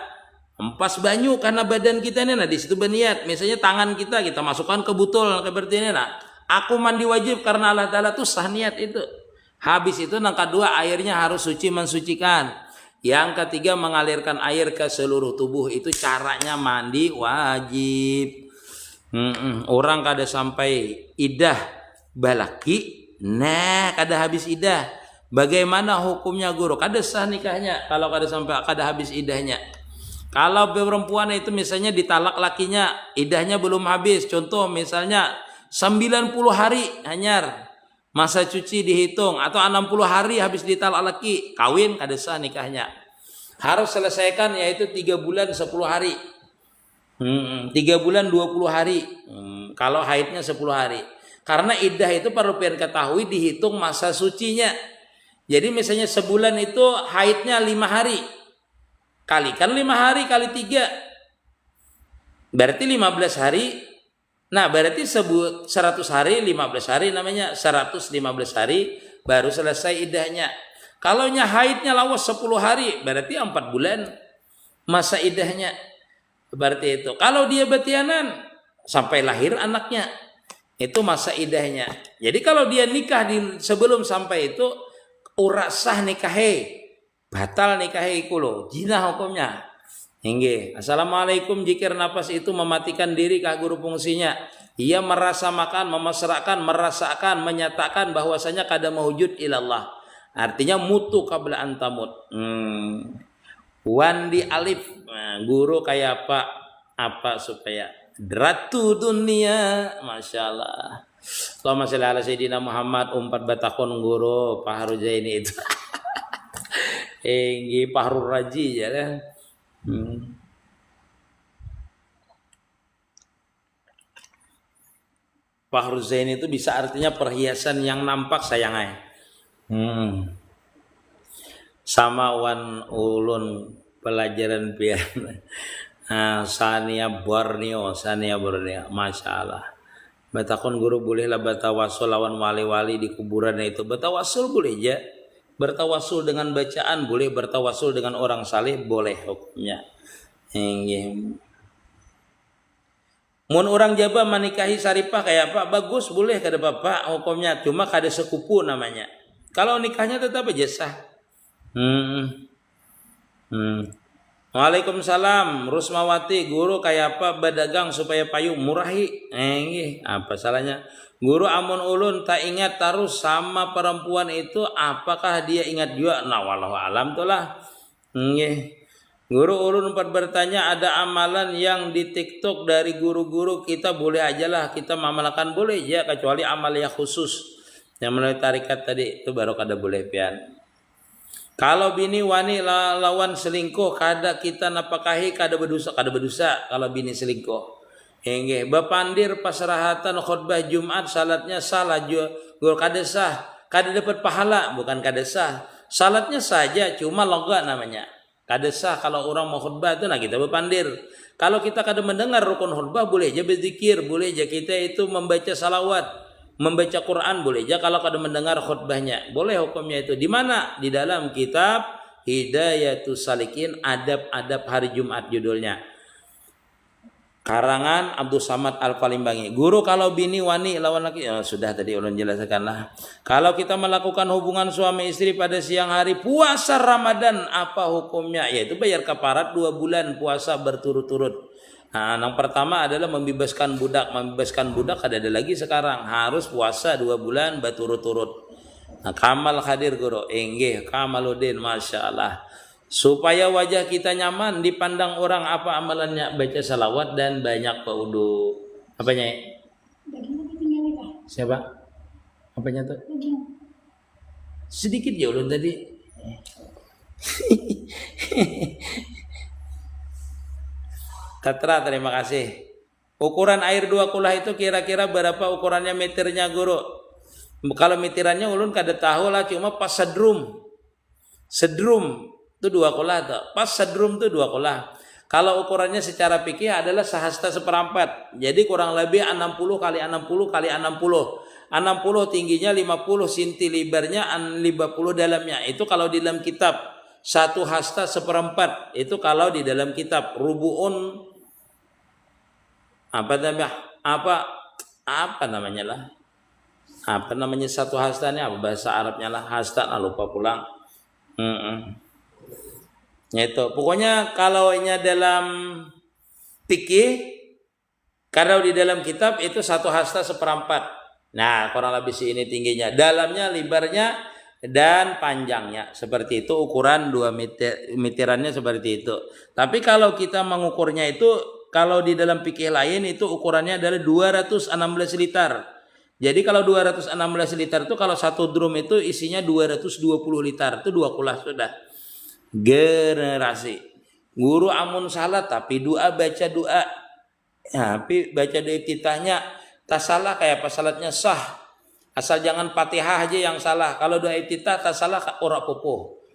empas banyu karena badan kita ini, nah di situ berniat. Misalnya tangan kita masukkan ke botol seperti ini, nah aku mandi wajib karena Allah Ta'ala tuh sah niat itu. Habis itu yang kedua, airnya harus suci mensucikan. Yang ketiga, mengalirkan air ke seluruh tubuh. Itu caranya mandi wajib. Orang kada sampai idah balaki, nah kada habis idah. Bagaimana hukumnya guru? Kada sah nikahnya kalau kada sampai kada habis idahnya. Kalau perempuan itu misalnya ditalak lakinya, idahnya belum habis. Contoh misalnya 90 hari hanyar masa cuci dihitung, atau 60 hari habis ditalak laki, kawin kada sah nikahnya. Harus selesaikan yaitu 3 bulan 10 hari. 3 bulan 20 hari. Kalau haidnya 10 hari. Karena iddah itu perlu ketahui dihitung masa sucinya. Jadi misalnya sebulan itu haidnya 5 hari. Kalikan 5 hari kali 3. Berarti 15 hari. Nah berarti 100 hari 15 hari namanya. 115 hari baru selesai iddahnya. Kalau haidnya lawas 10 hari berarti 4 bulan masa iddahnya. Berarti itu. Kalau dia betianan sampai lahir anaknya, itu masa iddahnya. Jadi kalau dia nikah sebelum sampai itu, ora sah nikahe, batal nikahe kulo, zina hukumnya. Hingga assalamualaikum jikir nafas itu mematikan diri kah guru fungsinya. Ia merasa makan, memasrahkan, merasakan, menyatakan bahwasanya kada mawujud ilallah. Artinya mutu qabla antamut. Wandi alif, nah, guru kayak apa supaya dratu dunia, masya Allah. Allahumma sholli ala sayyidina Muhammad. Umpat batakon guru Pak Harujaini itu. Enggi Pak Harur Raji ya kan. Pak Harujaini itu bisa artinya perhiasan yang nampak sayangnya. Sama wan ulun pelajaran pian Sania Borneo, masya Allah. Batakon guru bolehlah bertawasul lawan wali-wali di kuburan itu. Bertawasul boleh aja. Bertawasul dengan bacaan boleh, bertawasul dengan orang saleh boleh hukumnya. Mun orang Jawa menikahi saripah kayak apa bagus boleh kada bapak hukumnya, cuma kada sekupu namanya. Kalau nikahnya tetap aja sah. Waalaikumsalam Rusmawati, guru kayak apa berdagang supaya payung murahi. Apa salahnya? Guru amun ulun tak ingat terus sama perempuan itu, apakah dia ingat juga? Nah wallahu alam tuh lah. Guru ulun sempat bertanya, ada amalan yang di TikTok dari guru-guru kita boleh aja lah kita mamalkan boleh ya, kecuali amal yang khusus yang melalui tarikat tadi itu baru kada boleh pian. Kalau bini wani lawan selingkuh kada kita napakahi kada berdosa kalau bini selingkuh. Hingga bapandir pasrahatan khutbah Jumat salatnya salah gol kada sah, kada dapat pahala, bukan kada sah. Salatnya saja cuma loga namanya. Kada sah kalau orang mau khutbah itu nah kita bapandir. Kalau kita kada mendengar rukun khutbah boleh aja berzikir, boleh aja kita itu membaca salawat, membaca Quran boleh aja kalau kada mendengar khutbahnya. Boleh hukumnya itu. Di mana? Di dalam kitab Hidayatus Salikin, adab-adab hari Jumat judulnya. Karangan Abdul Samad Al-Palimbangi. Guru kalau bini wani lawan laki, sudah tadi ulun jelaskan lah. Kalau kita melakukan hubungan suami istri pada siang hari puasa Ramadan, apa hukumnya? Yaitu bayar kafarat 2 bulan puasa berturut-turut. Nah, yang pertama adalah membebaskan budak. Membebaskan budak ada lagi sekarang. Harus puasa 2 bulan berturut-turut. Nah, Kamal hadir guru. Enggih, Kamaluddin, masya Allah. Supaya wajah kita nyaman dipandang orang, apa amalannya? Baca salawat dan banyak berwudu. Apanya? Siapa? Apanya tuh? Sedikit ya ulun tadi. Katra, terima kasih. Ukuran air 2 kulah itu kira-kira berapa ukurannya meternya guru? Kalau meterannya ulun kada tahu lah, cuma pas sedrum. Sedrum itu 2 kulah tuh. Pas sedrum tuh 2 kulah. Kalau ukurannya secara fikih adalah sehasta seperempat. Jadi kurang lebih 60 kali 60 kali 60. 60 tingginya, 50 cm lebarnya, 50 dalamnya. Itu kalau di dalam kitab. Satu hasta seperempat. Itu kalau di dalam kitab. Rubu'un apa namanya lah? Apa namanya satu hastanya? Apa bahasa Arabnya lah? Hasta, lupa pulang. Itu pokoknya kalau nya dalam fikih, kalau di dalam kitab itu satu hasta seperempat. Nah, kurang lebih ini tingginya, dalamnya, lebarnya, dan panjangnya seperti itu. Ukuran 2 meterannya seperti itu. Tapi kalau kita mengukurnya itu, kalau di dalam fikih lain itu ukurannya adalah 216 liter. Jadi kalau 216 liter itu kalau satu drum itu isinya 220 liter, itu 2 kulah sudah. Generasi guru amun salah tapi baca doa, tapi baca doa iftitahnya tak salah kayak pas salatnya sah, asal jangan Fatihah aja yang salah. Kalau doa iftitah tak salah ora popo.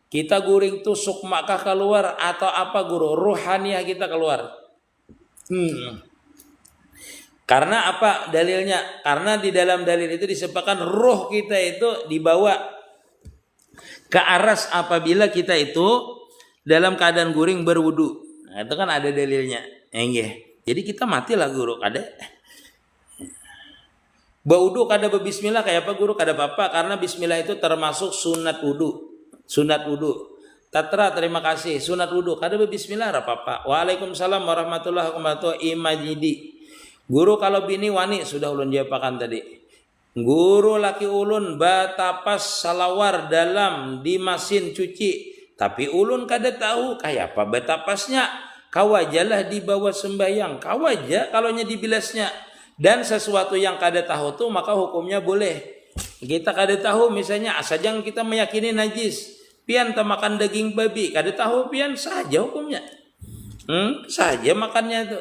Kita guring tusuk makah keluar atau apa guru ruhaniah kita keluar. Karena apa dalilnya? Karena di dalam dalil itu disebutkan roh kita itu dibawa ke aras apabila kita itu dalam keadaan guring berwudu. Nah, itu kan ada dalilnya. Jadi kita matilah guru kada. Baudu kada berbismillah kayak apa guru kada apa, karena bismillah itu termasuk sunat wudu. Sunat wudu. Tatra terima kasih. Sunat wudu kada berbismillah apa-apa. Waalaikumsalam warahmatullahi wabarakatuh. Imajidi. Guru kalau bini wani sudah ulun jawabakan tadi. Guru laki ulun batapas salawar dalam di mesin cuci, tapi ulun kada tahu kayak apa batapasnya. Kawajalah di bawah sembayang, kawaja kalaunya dibilasnya. Dan sesuatu yang kada tahu tuh maka hukumnya boleh. Kita kada tahu misalnya asal kita meyakini najis, pian tak makan daging babi, kada tahu pian saja hukumnya. Saja makannya itu.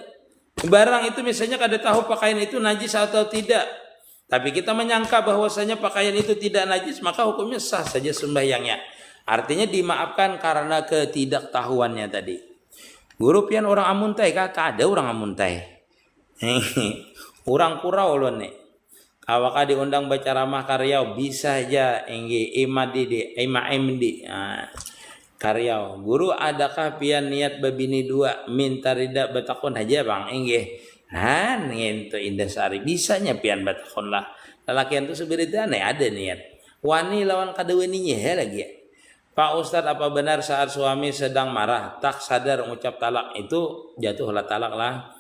Barang itu misalnya kada tahu pakaian itu najis atau tidak. Tapi kita menyangka bahwasanya pakaian itu tidak najis, maka hukumnya sah saja sembahyangnya. Artinya dimaafkan karena ketidaktahuannya tadi. Guru pian orang amuntai kah? Tak ada orang amuntai. Orang kurau loh nih. Awak diundang baca ramah karyau bisa aja imadi. Karyau. Guru adakah pian niat babini dua minta rida batakon aja bang ngento indah sari bisanya pian batakon lah. Lelakian tuh sebenarnya ada niat. Wani lawan kadawaninya lagi ya. Pak Ustadz, apa benar saat suami sedang marah tak sadar mengucap talak itu jatuhlah talak lah?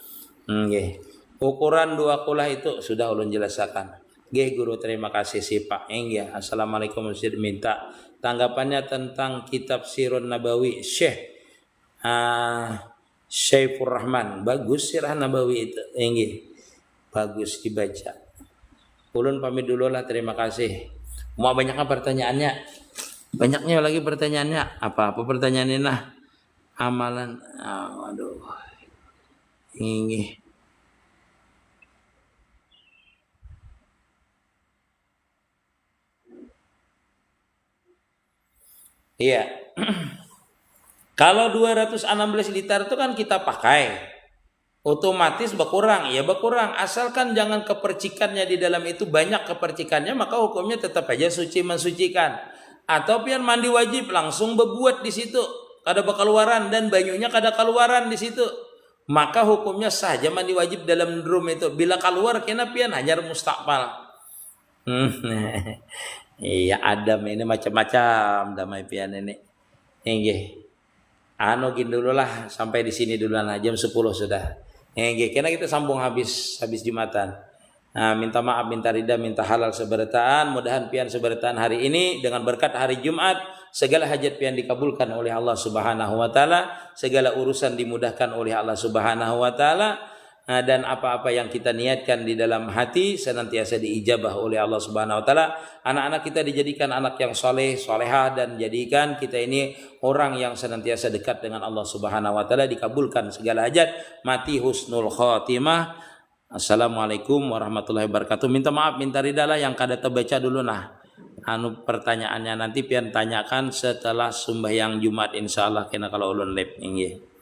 Ukuran 2 kulah itu sudah ulun jelaskan. Guru terima kasih si Pak. Assalamualaikum Ustadz, minta tanggapannya tentang kitab Sirun Nabawi Syekh Syaifur Rahman. Bagus Sirah Nabawi itu. Bagus dibaca. Ulun pamit dulu lah, terima kasih. Mau banyaknya pertanyaannya? Banyaknya lagi pertanyaannya. Apa pertanyaannya nah? Amalan. Aduh. Iya. Kalau 216 liter itu kan kita pakai, otomatis berkurang. Ya berkurang, asalkan jangan kepercikannya di dalam itu banyak kepercikannya, maka hukumnya tetap aja suci mensucikan. Atau pian mandi wajib langsung berbuat di situ, kada berkeluaran dan banyunya kada keluaran di situ, maka hukumnya saja mandi wajib dalam drum itu. Bila keluar kena pian hajar mustakbal. Iya Adam ini macam-macam damai pian ini. Gin dulu lah sampai di sini dulu lah jam 10 sudah. Karena kita sambung habis Jumatan. Minta maaf, minta rida, minta halal sebertaan. Mudahan pian sebertaan hari ini dengan berkat hari Jumat, segala hajat pian dikabulkan oleh Allah Subhanahu wa taala, segala urusan dimudahkan oleh Allah Subhanahu wa taala. Dan apa-apa yang kita niatkan di dalam hati senantiasa diijabah oleh Allah Subhanahu wa taala. Anak-anak kita dijadikan anak yang soleh, solehah, dan jadikan kita ini orang yang senantiasa dekat dengan Allah Subhanahu wa taala, dikabulkan segala hajat, mati husnul khotimah. Assalamualaikum warahmatullahi wabarakatuh. Minta maaf, minta ridalah yang kada terbaca dulu nah. anu pertanyaannya nanti pian tanyakan setelah sembahyang Jumat insyaallah kena kalau ulun lep inggih.